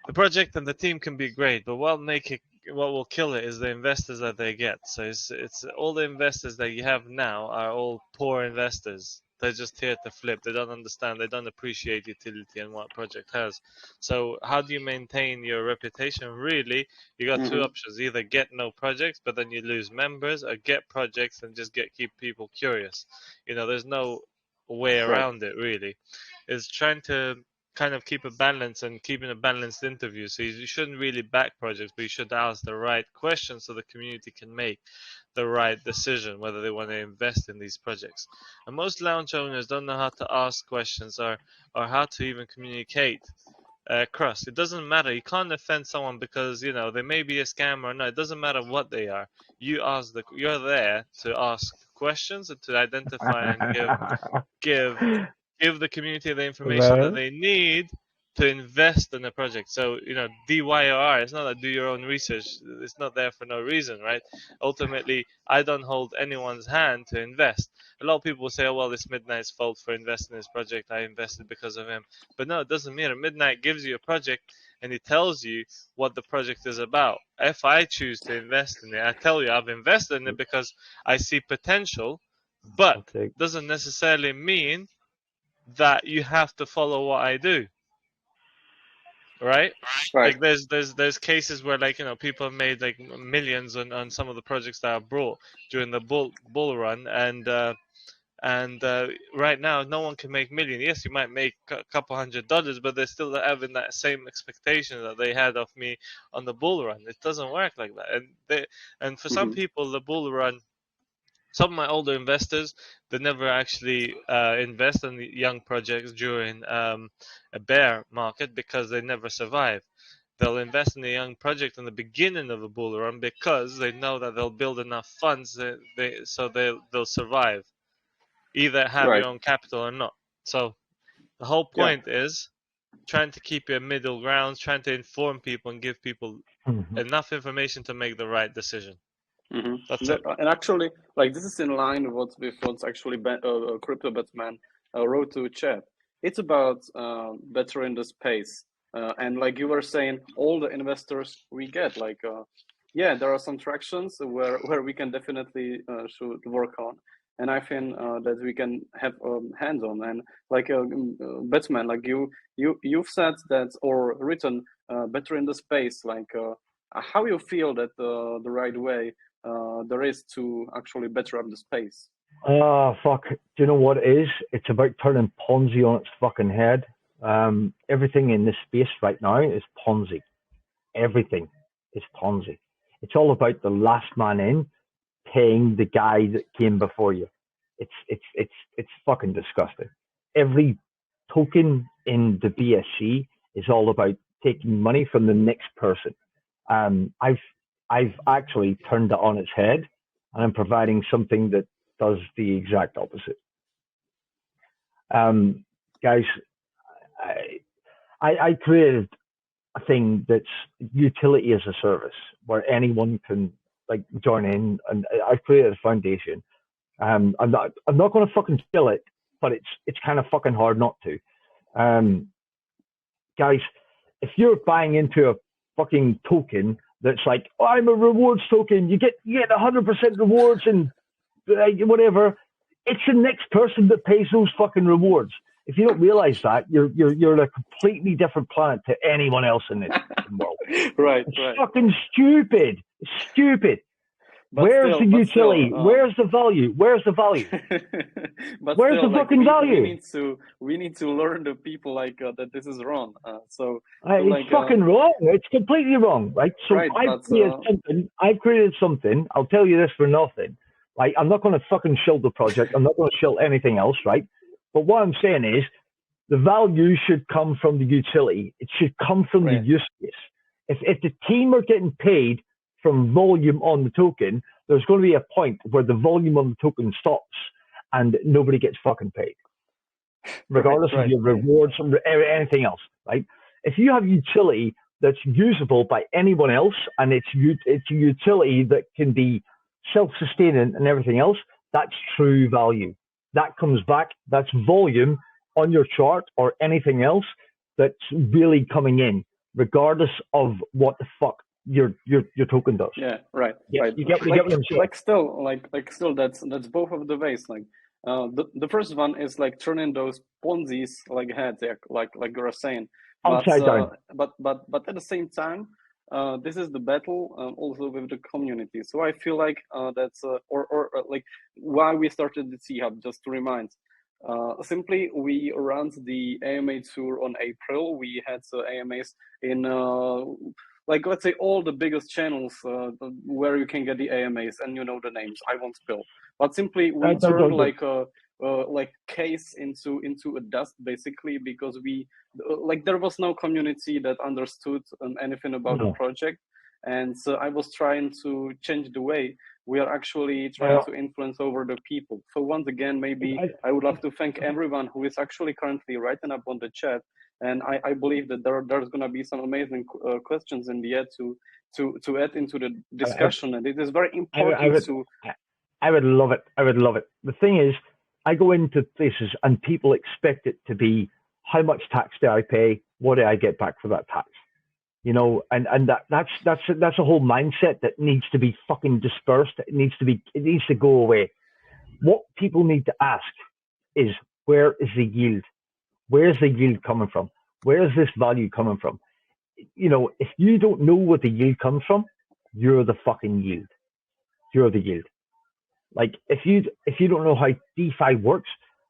the project and the team can be great, but what will kill it is the investors that they get. So it's all the investors that you have now are all poor investors. They're just here to flip. They don't understand. They don't appreciate utility and what project has. So how do you maintain your reputation? Really, you got two options: either get no projects, but then you lose members, or get projects and just keep people curious. There's no way Right. around it. Really, it's trying to kind of keep a balance and keeping a balanced interview. So you shouldn't really back projects, but you should ask the right questions so the community can make the right decision whether they want to invest in these projects. And most lounge owners don't know how to ask questions, or how to even communicate across. It doesn't matter. You can't offend someone because they may be a scam or not. It doesn't matter what they are. You're there to ask questions and to identify and give give the community the information that Well, they need to invest in a project. So, DYOR, it's not like do your own research. It's not there for no reason, right? Ultimately, I don't hold anyone's hand to invest. A lot of people say, oh, well, it's Midnight's fault for investing in this project. I invested because of him. But no, it doesn't matter. Midnight gives you a project and he tells you what the project is about. If I choose to invest in it, I tell you I've invested in it because I see potential, but I'll take. doesn't necessarily mean that you have to follow what I do, right? Right. Like there's cases where people have made like millions on some of the projects that are brought during the bull run, and right now no one can make million. Yes, you might make a couple $100, but they're still having that same expectation that they had of me on the bull run. It doesn't work like that, and for some people the bull run. Some of my older investors, they never actually invest in the young projects during a bear market because they never survive. They'll invest in a young project in the beginning of a bull run because they know that they'll build enough funds so they'll survive, either have Right. your own capital or not. So the whole Yeah. point is trying to keep your middle ground, trying to inform people and give people enough information to make the right decision. That's it. And actually, like, this is in line with what's actually Crypto Batman wrote to chat. It's about bettering the space. And like you were saying, all the investors we get, like, yeah, there are some tractions where we can definitely should work on. And I think that we can have hands on. And like Batman, like you've said that or written better in the space, like how you feel that the right way there is to actually better up the space. Oh, fuck. Do you know what it is? It's about turning Ponzi on its fucking head. Everything in this space right now is Ponzi. Everything is Ponzi. It's all about the last man in paying the guy that came before you. It's fucking disgusting. Every token in the BSC is all about taking money from the next person. I've actually turned it on its head, and I'm providing something that does the exact opposite. Guys, I created a thing that's utility as a service where anyone can like join in, and I've created a foundation. I'm not going to fucking kill it, but it's kind of fucking hard not to. Guys, if you're buying into a fucking token that's like, oh, I'm a rewards token, you get 100% rewards and whatever, it's the next person that pays those fucking rewards. If you don't realize that, you're a completely different planet to anyone else in this world. Right, it's fucking stupid. It's stupid. But where's the utility? Where's the value? Where's the value? But where's still, the fucking value? We need to learn the people like that this is wrong. It's fucking wrong. It's completely wrong, right? So right, I've created something. I'll tell you this for nothing. Like, I'm not going to fucking shield the project. I'm not going to shield anything else, right? But what I'm saying is, the value should come from the utility. It should come from the use case. If the team are getting paid from volume on the token, there's going to be a point where the volume on the token stops and nobody gets fucking paid, regardless of your rewards or anything else, right? If you have utility that's usable by anyone else and it's a utility that can be self-sustaining and everything else, that's true value. That comes back, that's volume on your chart or anything else that's really coming in, regardless of what the fuck your token does. Yeah, right. Yeah, right. You get what I'm saying. Like still, that's both of the ways. Like, the first one is like turning those Ponzi's like heads, like you were saying. Upside down. But at the same time, this is the battle also with the community. So I feel like that's or like why we started the F.A.T.E. Hub, just to remind. Simply, we ran the AMA tour on April. We had AMAs in like, let's say, all the biggest channels where you can get the AMAs, and you know the names. I won't spill, but simply we turned like case into a dust, basically, because we like there was no community that understood anything about the project, and so I was trying to change the way we are actually trying to influence over the people. So once again, maybe I would love to thank everyone who is actually currently writing up on the chat. And I believe that there's going to be some amazing questions in the end to add into the discussion. And it is very important I would love it. I would love it. The thing is, I go into places and people expect it to be, how much tax do I pay? What do I get back for that tax? You know, and that's a whole mindset that needs to be fucking dispersed. It needs to go away. What people need to ask is, where is the yield? Where's the yield coming from? Where is this value coming from? You know, if you don't know what the yield comes from, you're the fucking yield. You're the yield. Like, if you don't know how DeFi works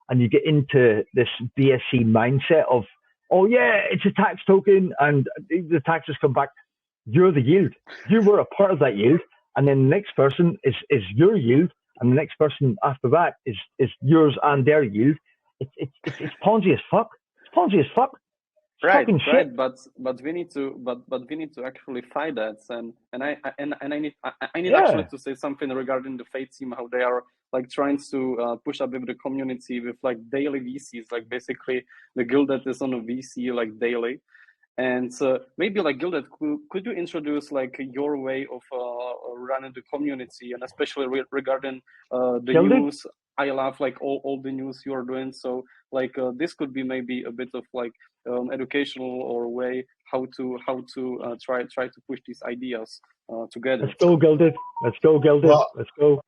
and you get into this BSC mindset of, oh yeah, it's a tax token and the taxes come back, you're the yield. You were a part of that yield, and then the next person is your yield, and the next person after that is yours and their yield. It's Ponzi as fuck. It's Ponzi as fuck. Right, fucking right, shit. but we need to actually fight that, and I need Yeah. actually to say something regarding the F.A.T.E team, how they are like trying to push up with the community with like daily VCs, like basically the guild that is on a VC like daily. And maybe like Gildet, could you introduce like your way of running the community, and especially regarding the Gilded? news? I love like all the news you're doing. So like this could be maybe a bit of like educational or way how to try to push these ideas together. Let's go, Gilded. Let's go, Gilded. Well, Let's go.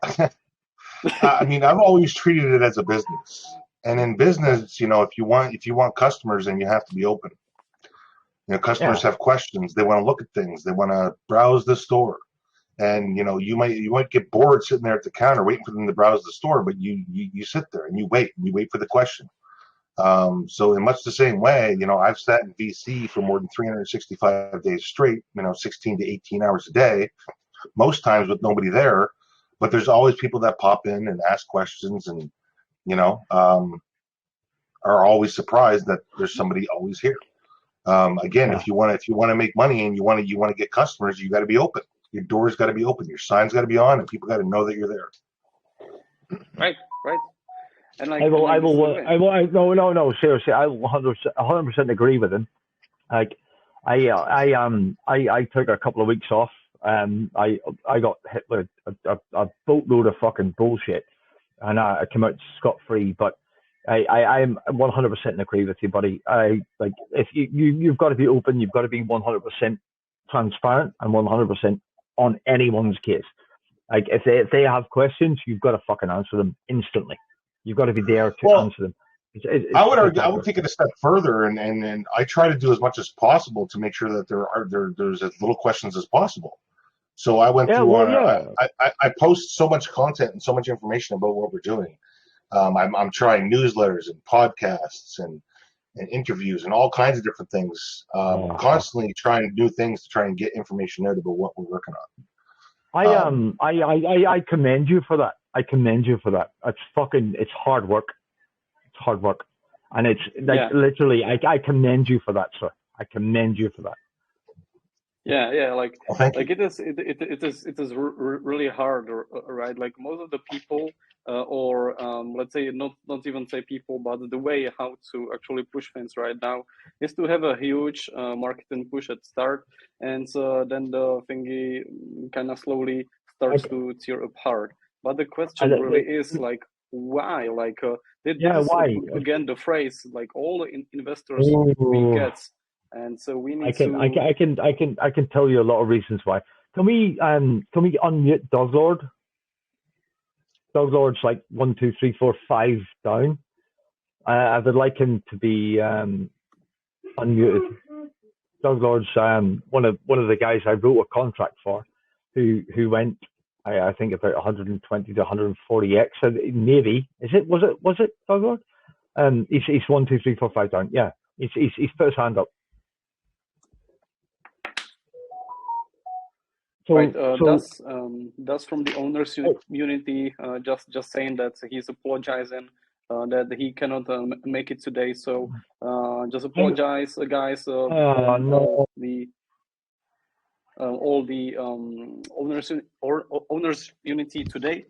I mean, I've always treated it as a business, and in business, if you want customers, then you have to be open. Customers have questions. They want to look at things. They want to browse the store, and you might get bored sitting there at the counter waiting for them to browse the store, but you sit there and you wait for the question. So in much the same way, I've sat in VC for more than 365 days straight, 16 to 18 hours a day, most times with nobody there, but there's always people that pop in and ask questions, and are always surprised that there's somebody always here. Again, if you want to make money and you want to get customers, you got to be open. Your door's got to be open. Your sign's got to be on, and people got to know that you're there. Right. And like, No, seriously, I 100% agree with him. Like, I took a couple of weeks off. I got hit with a boatload of fucking bullshit, and I came out scot-free. But I'm 100% agree with you, buddy. Like, if you've got to be open, you've got to be 100% transparent and 100% on anyone's case. Like, if they have questions, you've got to fucking answer them instantly. You've got to be there to answer them. I would take it a step further, and I try to do as much as possible to make sure that there's as little questions as possible. So I went through. I post so much content and so much information about what we're doing. I'm trying newsletters and podcasts and interviews and all kinds of different things. Constantly trying new things to try and get information out about what we're working on. I commend you for that. It's hard work. It's hard work, and it's like literally. I commend you for that, sir. I commend you for that. Yeah. Like, well, like it is really hard, right? Like most of the people, or let's say not even say people, but the way how to actually push things right now is to have a huge marketing push at start, and then the thingy kind of slowly starts to tear apart. But the question really is like, why? Like, why? Again, the phrase like all the investors we get. And so we need I can tell you a lot of reasons why. Can we unmute Doglord? Doglord's like 1, 2, 3, 4, 5 down. I would like him to be unmuted. Doglord's one of the guys I wrote a contract for, who went I think about 120 to 140x. So maybe was it Doglord? He's 1, 2, 3, 4, 5 down. Yeah, he's put his hand up. So, right, that's from the owners community, just saying that he's apologizing that he cannot make it today. So just apologize, guys. No. All the owners unity today,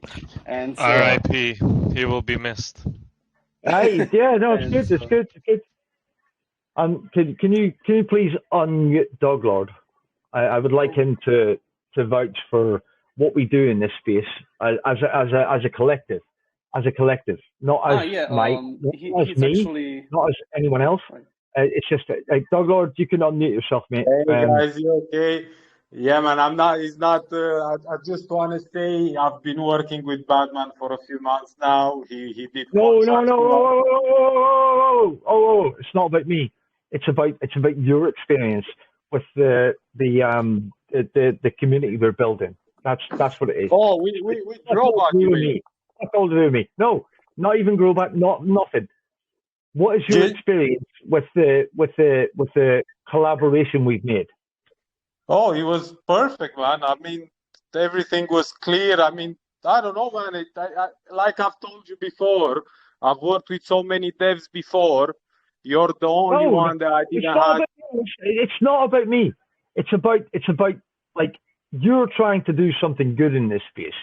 and R.I.P. He will be missed. Yeah, no, it's good. Can you please unmute Doglord? I would like him to vouch for what we do in this space as a collective, not as not as me, not as anyone else. Right. It's just Doglord, you can unmute yourself, mate. Hey guys, you okay? Yeah, man, I'm not. It's not. I just want to say I've been working with Batman for a few months now. He did. No. It's not about me. It's about your experience with the community we're building. That's what it is. Oh, we Grobat. That's all to do with me. No, not even Grobat. Nothing. What is your experience with the collaboration we've made? Oh, it was perfect, man. I mean, everything was clear. I mean, I don't know, man. I like I've told you before, I've worked with so many devs before, You're the only No, one that I it's didn't not have. about you. It's not about me. It's about like you're trying to do something good in this space,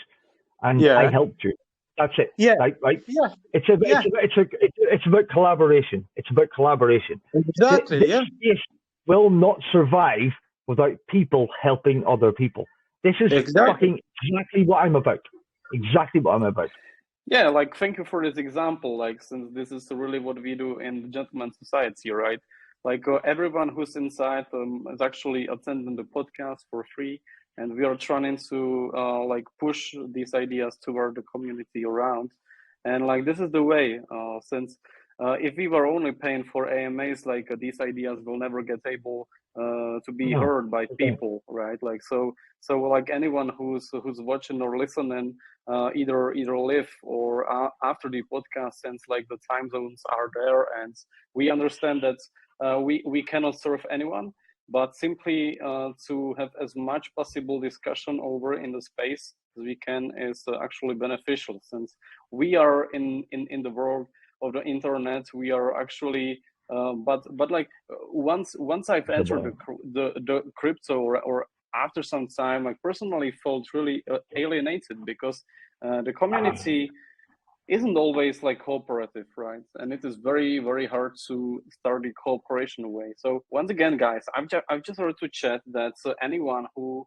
and I Yeah, helped you. That's it. yeah, Right. yeah, It's about yeah, it's about collaboration. It's about collaboration. exactly. This Yeah, space will not survive without people helping other people. This is exactly. fucking exactly what I'm about. Exactly what I'm about. Yeah, like thank you for this example. Like since this is really what we do in the Gentleman Society, right? Like everyone who's inside is actually attending the podcast for free, and we are trying to like push these ideas toward the community around. And like this is the way. Since if we were only paying for AMAs, like these ideas will never get able to be No. heard by Okay. people, right? Like so like anyone who's watching or listening either live or after the podcast, since like the time zones are there, and we understand that we cannot serve anyone, but simply to have as much possible discussion over in the space as we can is actually beneficial, since we are in the world of the internet. We are actually but like once I've entered the crypto or after some time, I personally felt really alienated, because the community isn't always like cooperative, right? And it is very, very hard to start the cooperation way. So once again, guys, I've just heard to chat that anyone who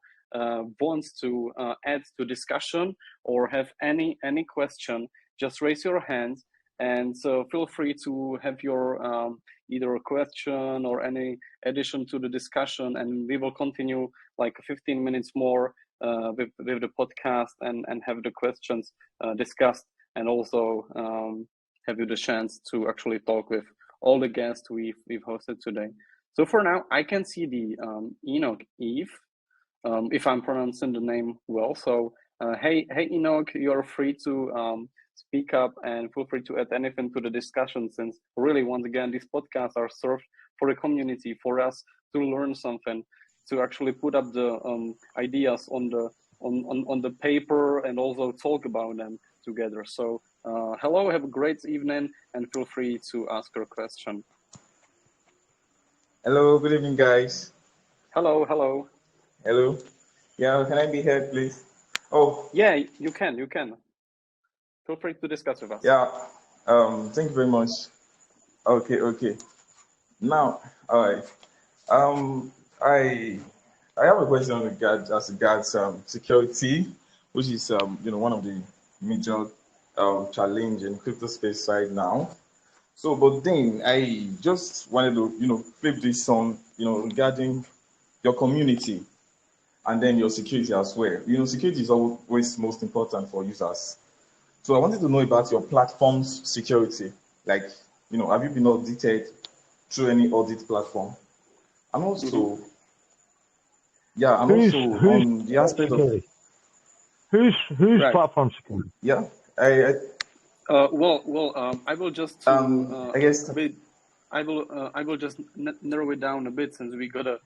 wants to add to discussion or have any question, just raise your hand, and so feel free to have your either a question or any addition to the discussion, and we will continue like 15 minutes more with the podcast and have the questions discussed, and also have you the chance to actually talk with all the guests we've hosted today. So for now, I can see the Enoch Eve, if I'm pronouncing the name well. So hey Enoch, you're free to speak up and feel free to add anything to the discussion, since really once again these podcasts are served for the community, for us to learn something, to actually put up the ideas on the paper and also talk about them together. So hello, have a great evening, and feel free to ask your question. Hello, good evening, guys. Hello. Hello. Yeah, can I be heard, please? Oh, yeah, you can. Feel free to discuss with us. yeah. Thank you very much. Okay. Now, all right. I have a question as regards security, which is one of the major challenge in crypto space right now. So, but then I just wanted to flip this on regarding your community and then your security as well. Security is always most important for users. So I wanted to know about your platform's security. Like, have you been audited through any audit platform? And also, Who's on the aspect of security? Who's Right. platform security? yeah, I will just I guess I will just narrow it down a bit, since we got a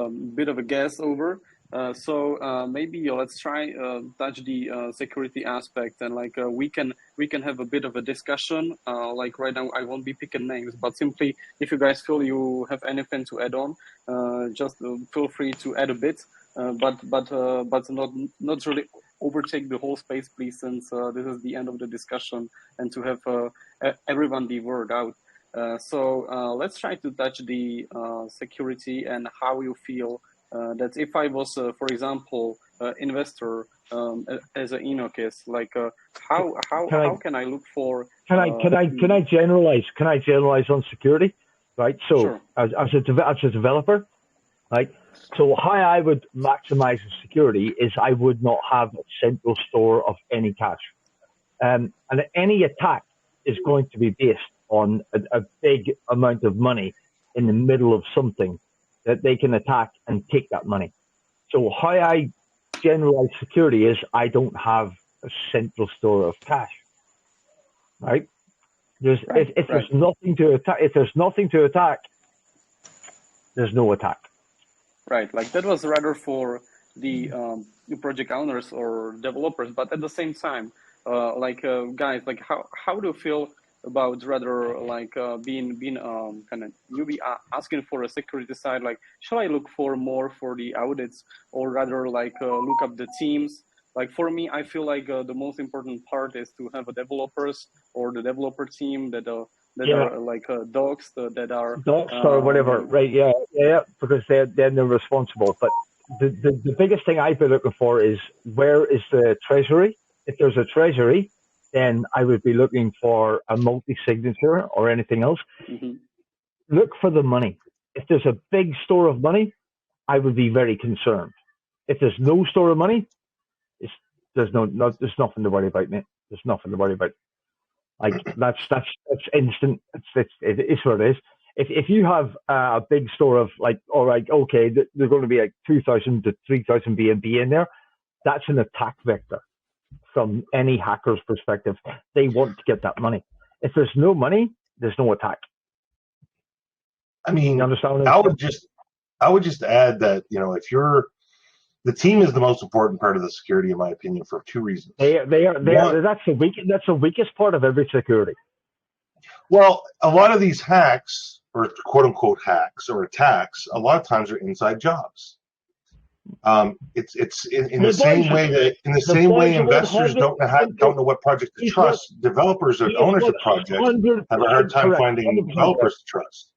bit of a guess over. So maybe let's try touch the security aspect, and like we can have a bit of a discussion. Like right now, I won't be picking names, but simply if you guys feel you have anything to add on, just feel free to add a bit. But not really overtake the whole space, please, since this is the end of the discussion, and to have everyone the word out. So let's try to touch the security and how you feel that if I was, for example, investor as an Enoch is, like how can I look for? Can I generalize? Can I generalize on security? Right. So Sure. as a developer, right. So how I would maximize the security is I would not have a central store of any cash, and any attack is going to be based on a big amount of money in the middle of something that they can attack and take that money. So how I generalize security is I don't have a central store of cash, right? If there's nothing to attack, there's no attack. Right, like that was rather for the project owners or developers, but at the same time, guys, like how do you feel about rather like being kind of newbie asking for a security side, like shall I look for more for the audits or rather like look up the teams? Like for me, I feel like the most important part is to have a developers or the developer team that are like docs that are docs or whatever, right? Yeah, because they're responsible. But the biggest thing I'd be looking for is where is the treasury? If there's a treasury, then I would be looking for a multi-signature or anything else. Mm-hmm. Look for the money. If there's a big store of money, I would be very concerned. If there's no store of money, there's nothing to worry about, mate. There's nothing to worry about. Like that's instant. It is what it is. If you have a big store of like, all right, okay, there's going to be like 2,000 to 3,000 BNB in there, that's an attack vector from any hacker's perspective. They want to get that money. If there's no money, there's no attack. I mean, you understand? I would just add that, you know, if you're the team is the most important part of the security, in my opinion, for two reasons. They are. That's the weakest part of every security. Well, a lot of these hacks, or quote unquote hacks or attacks, a lot of times are inside jobs. It's in the same way that investors don't know what project to trust. Developers or owners of projects have a hard time finding developers to trust.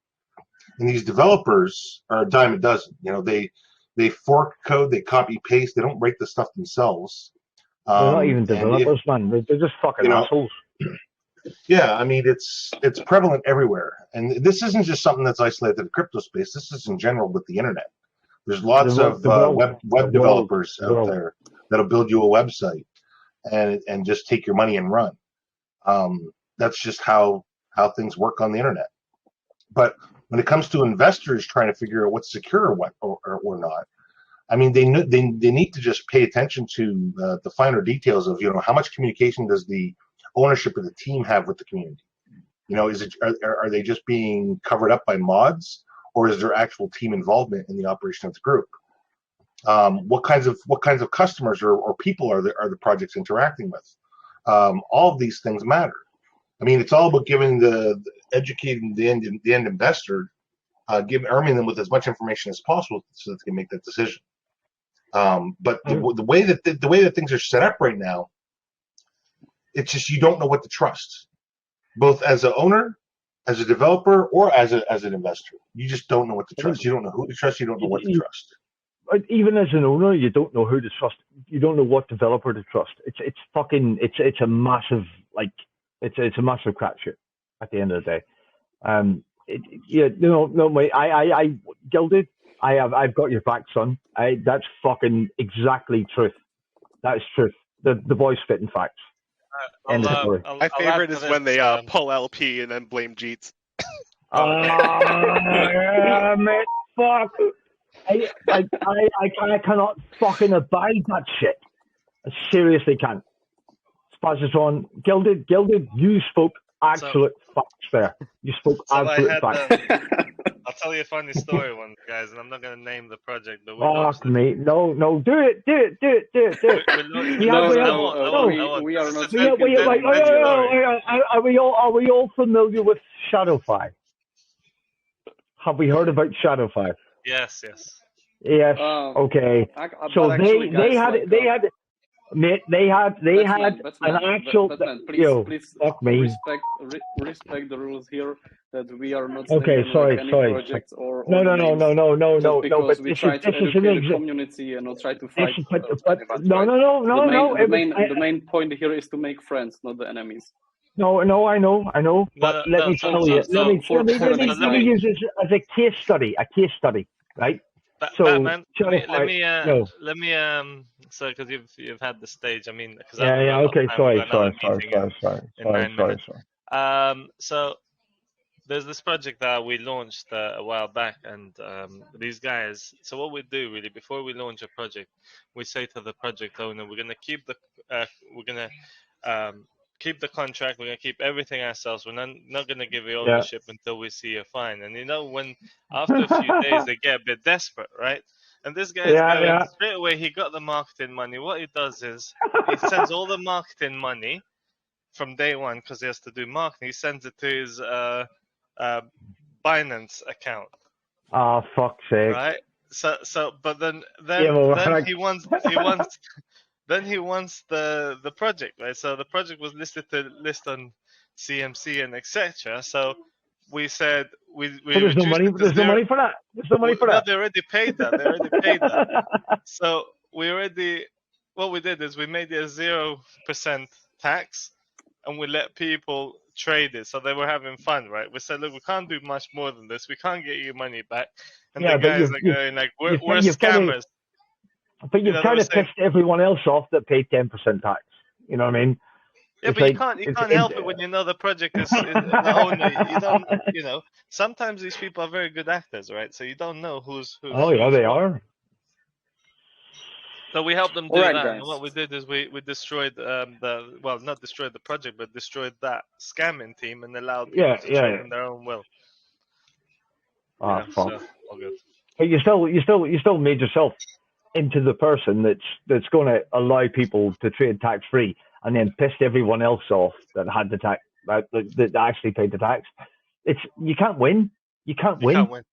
And these developers are a dime a dozen. You know, they fork code, they copy paste, they don't write the stuff themselves. They're not even developers, man. They're just fucking assholes. Yeah, I mean it's prevalent everywhere, and this isn't just something that's isolated to the crypto space. This is in general with the internet. There's lots of web developers out there that'll build you a website and just take your money and run. That's just how things work on the internet. But when it comes to investors trying to figure out what's secure or what or not, I mean they need to just pay attention to the finer details of, you know, how much communication does the ownership of the team have with the community. You know, are they just being covered up by mods, or is there actual team involvement in the operation of the group? What kinds of customers or people are the projects interacting with? All of these things matter. I mean, it's all about educating the end investor, arming them with as much information as possible so that they can make that decision. But the way that things are set up right now, it's just you don't know what to trust, both as an owner, as a developer, or as an investor. You just don't know what to trust. You don't know who to trust. You don't know what to trust. Even as an owner, you don't know who to trust. You don't know what developer to trust. It's a massive it's a massive crapshoot at the end of the day. I Gilded. I've got your back, son. That's fucking exactly truth. That is truth. The boy's spitting facts. My favorite is when they pull LP and then blame Jeets. Yeah, mate, fuck. I cannot fucking abide that shit. I seriously can't. Spazatron, Gilded, you spoke absolute facts there. You spoke absolute facts. I'll tell you a funny story once, guys, and I'm not going to name the project. But fuck me. No, do it. We are not. Are we all familiar with ShadowFi? Have we heard about ShadowFi? Yes. Yes. Okay. So they had an actual. Batman, please fuck me. Respect the rules here. That we are not. Okay, sorry. Projects or no. Because we try to educate the community and not try to fight. The main point here is to make friends, not the enemies. No, I know. But let me tell you. Let me use this as a case study. Right? So, Batman, let me so because you've had the stage. I mean, because okay. Sorry. So there's this project that we launched a while back, and these guys. So what we do really before we launch a project, we say to the project owner, we're gonna keep the keep the contract. We're gonna keep everything ourselves. We're not gonna give you ownership until we see a fine. And you know, when after a few days they get a bit desperate, right? And this guy's going straight away. He got the marketing money. What he does is he sends all the marketing money from day one, because he has to do marketing, he sends it to his Binance account. Ah, fuck's sake. Right. So, but then he wants the project, right? So the project was listed on CMC and etc. So we said we there's no money. There's no money for that. There's no money for that. They already paid that. So what we did is we made it a 0% tax, and we let people trade it. So they were having fun, right? We said, look, we can't do much more than this. We can't get your money back. And the guys are going like, we're scammers. But you've kind of pissed everyone else off that paid 10% tax. You know what I mean? Yeah, but you can't help it when you know the project is the owner. You don't, sometimes these people are very good actors, right? So you don't know who's Oh, yeah, they are. So we helped them do right, that. guys. And what we did is we destroyed not destroyed the project, but destroyed that scamming team and allowed people to trade in their own will. Ah, fuck. So, all good. But you still made yourself into the person that's going to allow people to trade tax free, and then pissed everyone else off that had the tax that actually paid the tax. You can't win. You can't win.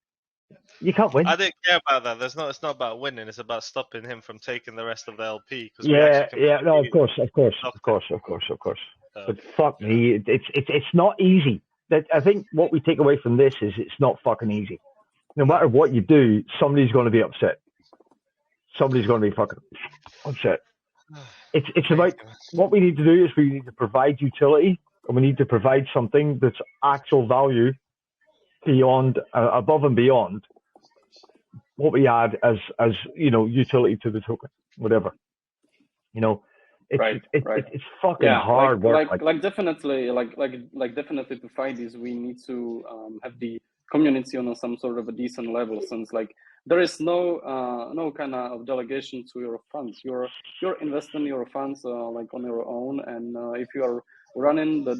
You can't win. I didn't care about that. It's not about winning. It's about stopping him from taking the rest of the LP. Of course. But fuck me, it's not easy. I think what we take away from this is it's not fucking easy. No matter what you do, somebody's going to be upset. Somebody's going to be fucking upset. It's about what we need to do is we need to provide utility, and we need to provide something that's actual value beyond, above and beyond what we add as utility to the token, whatever. It's fucking hard work. Definitely to fight this, we need to have the community on some sort of a decent level, since there is no kind of delegation to your funds. You're investing your funds on your own, and if you are running the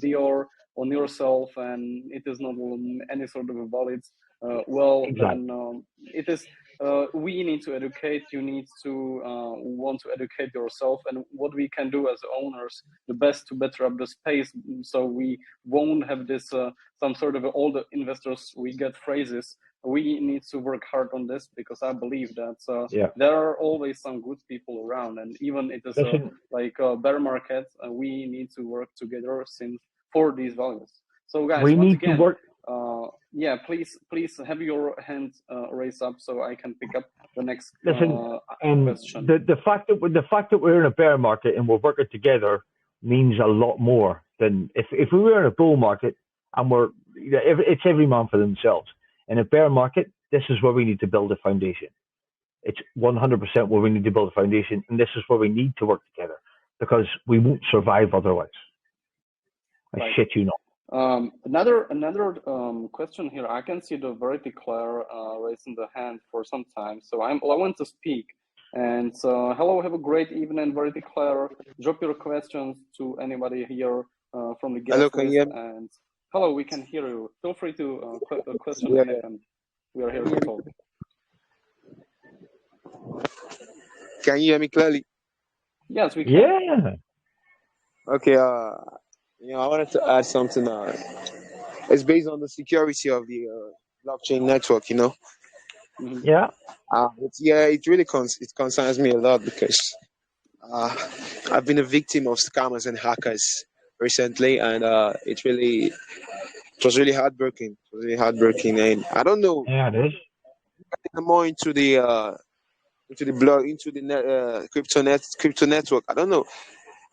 DR on yourself and it is not any sort of a valid, then it is. We need to educate. You need to want to educate yourself, and what we can do as owners, the best to better up the space, so we won't have this some sort of all the investors we get phrases. We need to work hard on this, because I believe that there are always some good people around, and even it is a bear market, we need to work together for these values. So guys, once again, to work. Please have your hand raised up so I can pick up the next question. The fact that we're in a bear market and we're working together means a lot more than if we were in a bull market and it's every man for themselves. In a bear market, this is where we need to build a foundation. It's 100% where we need to build a foundation, and this is where we need to work together, because we won't survive otherwise. I shit you not. Another question here. I can see the Verity Claire raising the hand for some time, so I want to speak. And hello, have a great evening, Verity Claire. Drop your questions to anybody here from the guest list. Can you hear me? And hello, we can hear you. Feel free to question ahead, and we are here to talk. Can you hear me clearly? Yes, we can. Yeah. Okay. I wanted to add something. It's based on the security of the blockchain network. Mm-hmm. Yeah. It really concerns me a lot, because I've been a victim of scammers and hackers recently, and it was really heartbreaking. And I don't know. Yeah, it is. More into the blog, into the crypto network. I don't know.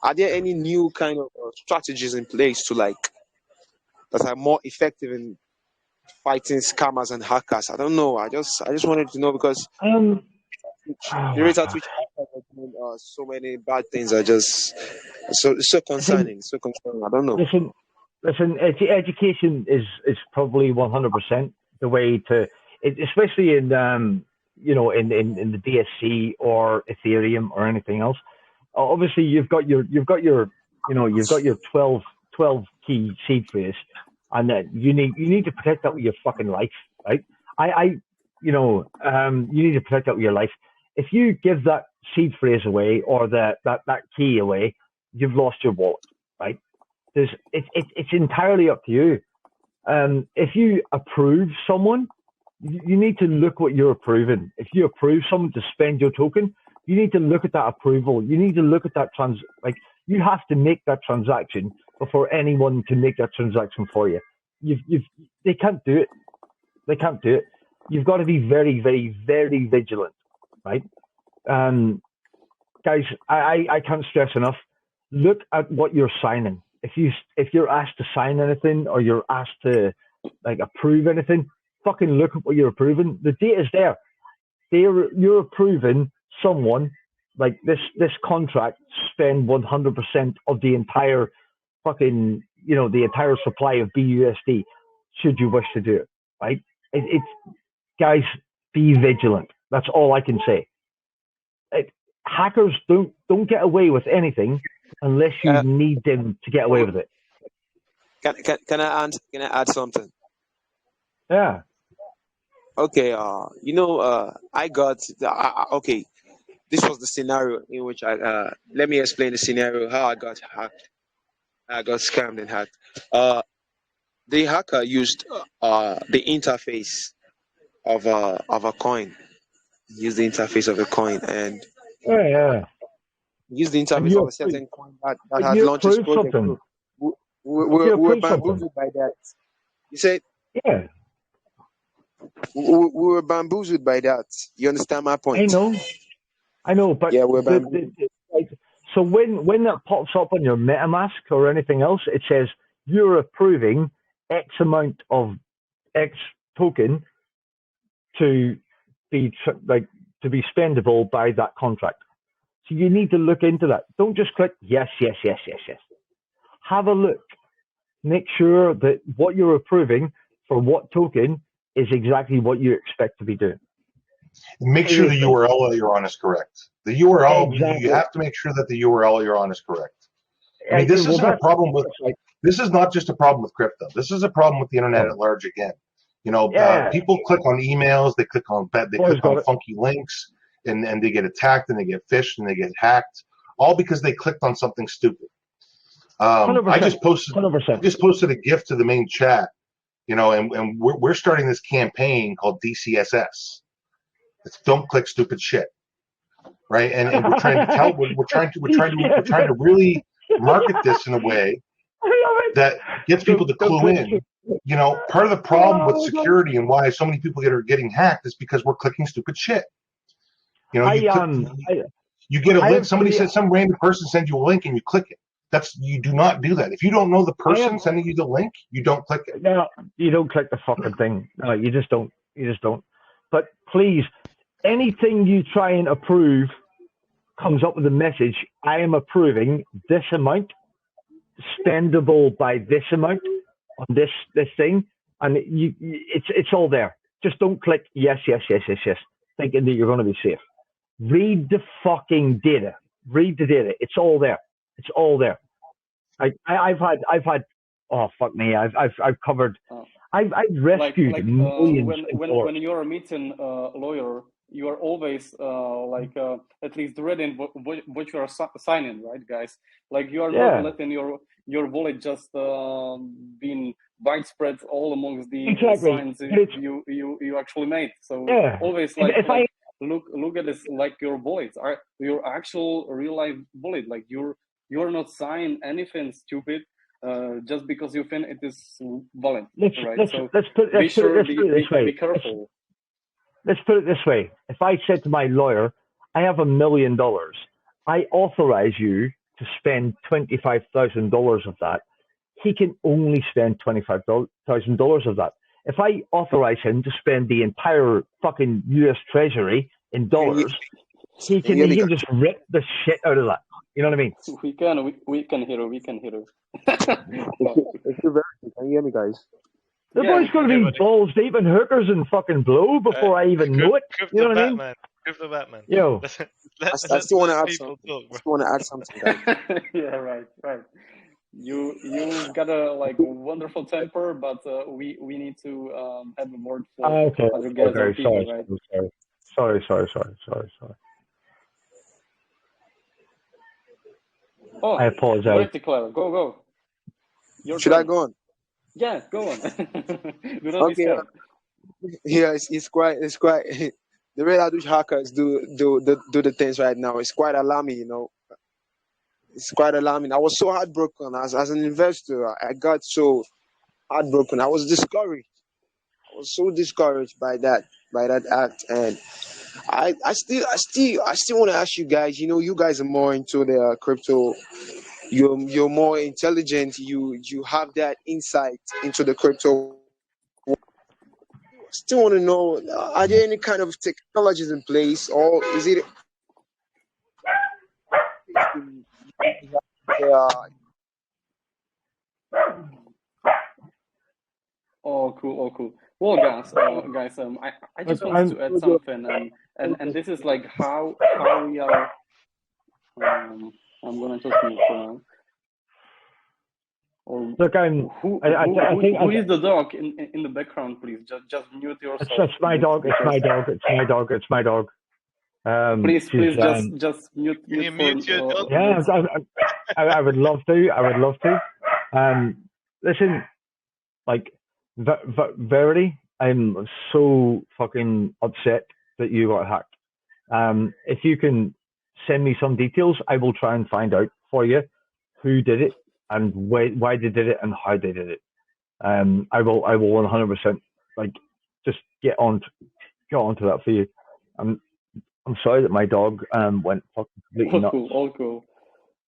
Are there any new kind of strategies in place that are more effective in fighting scammers and hackers? I don't know. I just wanted to know, because the rate at which hackers are doing so many bad things are just so concerning. So concerning. I don't know. Listen. Education is probably 100% the way to, especially in in the DSC or Ethereum or anything else. Obviously, you've got your 12 key seed phrase, and that you need to protect that with your fucking life, right? You need to protect that with your life. If you give that seed phrase away or that key away, you've lost your wallet, right? It's entirely up to you. If you approve someone, you need to look what you're approving. If you approve someone to spend your token, you need to look at that approval. You need to look at that you have to make that transaction before anyone can make that transaction for you. They can't do it. They can't do it. You've got to be very, very, very vigilant, right? Guys, I can't stress enough. Look at what you're signing. If you're asked to sign anything or you're asked to approve anything, fucking look at what you're approving. The data's there. You're approving someone like this contract spend 100% of the entire fucking the entire supply of BUSD should you wish to do it, right? It's guys, be vigilant. That's all I can say. Hackers don't get away with anything unless you need them to get away with it. Can I add something? Yeah. Okay. I got okay. This was the scenario in which let me explain the scenario how I got hacked. I got scammed and hacked. The hacker used the interface of a coin. Used the interface of a coin and used the interface of a certain coin that had launched its project. We were bamboozled by that. You said? Yeah. We were bamboozled by that. You understand my point? I know, but yeah, we're bamboozled. So when that pops up on your MetaMask or anything else, it says you're approving X amount of X token to be spendable by that contract. So you need to look into that. Don't just click yes. Have a look. Make sure that what you're approving for what token is exactly what you expect to be doing. Make sure the URL you're on is correct. The URL, exactly. You have to make sure that the URL you're on is correct. I mean, this isn't a problem with. This is not just a problem with crypto. This is a problem with the internet at large. Again, people click on emails, they click on funky links, and they get attacked, and they get phished, and they get hacked, all because they clicked on something stupid. I just posted a gift to the main chat, and we're starting this campaign called DCSS. It's don't click stupid shit, right? And we're trying to tell we're trying to really market this in a way that gets people to clue in. Part of the problem with security and why so many people are getting hacked is because we're clicking stupid shit. You get a link. Somebody said some random person sends you a link and you click it. You do not do that. If you don't know the person sending you the link, you don't click it. No, you don't click the fucking thing. No, you just don't. But please, anything you try and approve comes up with a message. I am approving this amount, spendable by this amount on this thing, and it's all there. Just don't click yes, thinking that you're going to be safe. Read the fucking data. Read the data. It's all there. It's all there. I've had. Oh fuck me! I've covered. I've rescued millions. When you're meeting a lawyer, you are always at least reading what you are signing, right, guys? Like you are not letting your wallet just being widespread all amongst the signs you actually made. So always look at this like your wallets are your actual real life wallet. Like you're not signing anything stupid just because you think it is valid, right? So be careful. Let's put it this way. If I said to my lawyer, I have $1 million, I authorize you to spend $25,000 of that, he can only spend $25,000 of that. If I authorize him to spend the entire fucking US Treasury in dollars, he can just rip the shit out of that. You know what I mean? We can hear you. Can you hear me, guys? The boy's going to be balls deep in hookers and fucking blow before I even know it. You know what I mean? Give the Batman. Yo. I still want to add something. Guys. Yeah, right. You got a wonderful temper, but we need to have a word for other guys or people, right? Sorry. Oh, I apologize. Clara. Go. Your Should I turn. go on? Yeah, go on. Do not be Okay. scared. Yeah, it's quite the way that these hackers do the things right now is quite alarming. It's quite alarming. I was so heartbroken as an investor. I got so heartbroken. I was discouraged. I was so discouraged by that act, and I still want to ask you guys. You guys are more into the crypto. You're more intelligent. You have that insight into the crypto. Still want to know: are there any kind of technologies in place, or is it? Oh, cool. Oh, cool. Well, guys, I just wanted to add something, and this is like how we are. I'm gonna just mute now. Or Look, who is the dog in the background? Please just mute yourself. It's my dog. It's my dog. It's my dog. It's my dog. Please, just mute. Can you mute your dog? Yeah, I would love to. I would love to. Listen, like, Verity, I'm so fucking upset that you got hacked. If you can send me some details, I will try and find out for you who did it and why they did it and how they did it. I will 100% like just get onto that for you. I'm sorry that my dog went fucking completely nuts. All cool.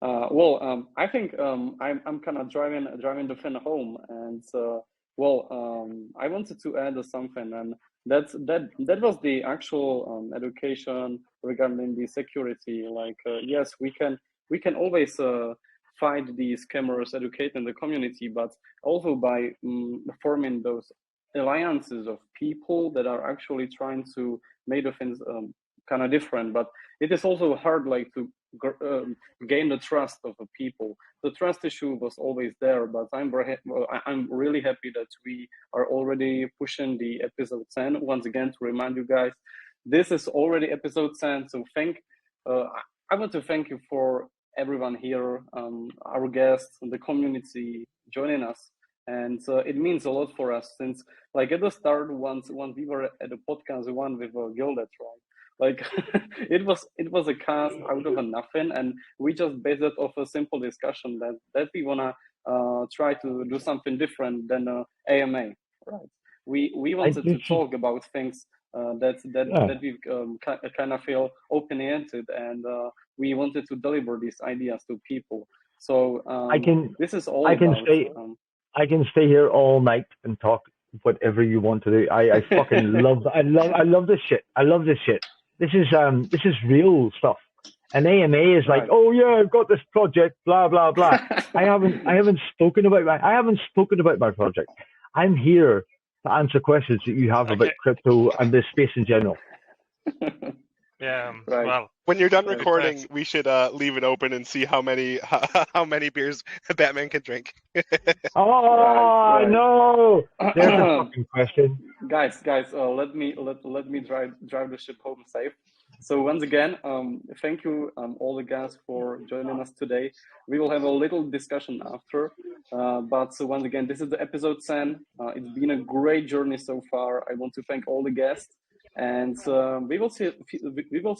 Well, I think I'm kind of driving the fan home, and I wanted to add something, and that was the actual education regarding the security. Like, yes, we can always fight the scammers, educating the community, but also by forming those alliances of people that are actually trying to make the things kind of different. But it is also hard, like, to gain the trust of the people. The trust issue was always there, but I'm really happy that we are already pushing the episode 10. Once again, to remind you guys, this is already episode 10. So I want to thank you for everyone here, our guests, the community joining us. And it means a lot for us, since, like, at the start, once we were at the podcast one with Gildet, right? Like, it was a cast out of a nothing, and we just based it off a simple discussion that we wanna try to do something different than AMA, right? We wanted to talk about things that we kind of feel open-ended, and we wanted to deliver these ideas to people. So this is all I can stay here all night and talk whatever you want to do. I fucking love this shit. I love this shit. This is real stuff. And AMA is like, oh yeah, I've got this project, blah blah blah. I haven't spoken about my project. I'm here to answer questions that you have about crypto and this space in general. Yeah. Well, when you're done recording, we should leave it open and see how many beers Batman can drink. Oh no! There's a fucking question. Guys, let me drive the ship home safe. So once again, thank you all the guys for joining us today. We will have a little discussion after, but so once again, this is the episode 10. It's been a great journey so far. I want to thank all the guests. And we will see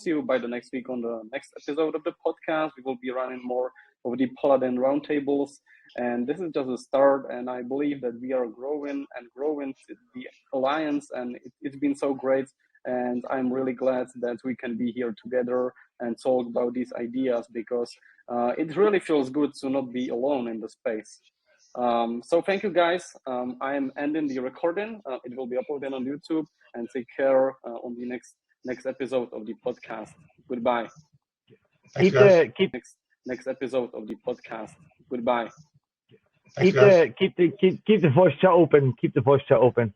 you by the next week on the next episode of the podcast. We will be running more of the Paladin roundtables, and this is just a start. And I believe that we are growing the alliance, and it's been so great. And I'm really glad that we can be here together and talk about these ideas, because it really feels good to not be alone in the space. So thank you guys. I am ending the recording. It will be uploaded on YouTube, and take care on the next episode of the podcast. Goodbye. Next episode of the podcast. Goodbye. Keep the voice chat open. Keep the voice chat open.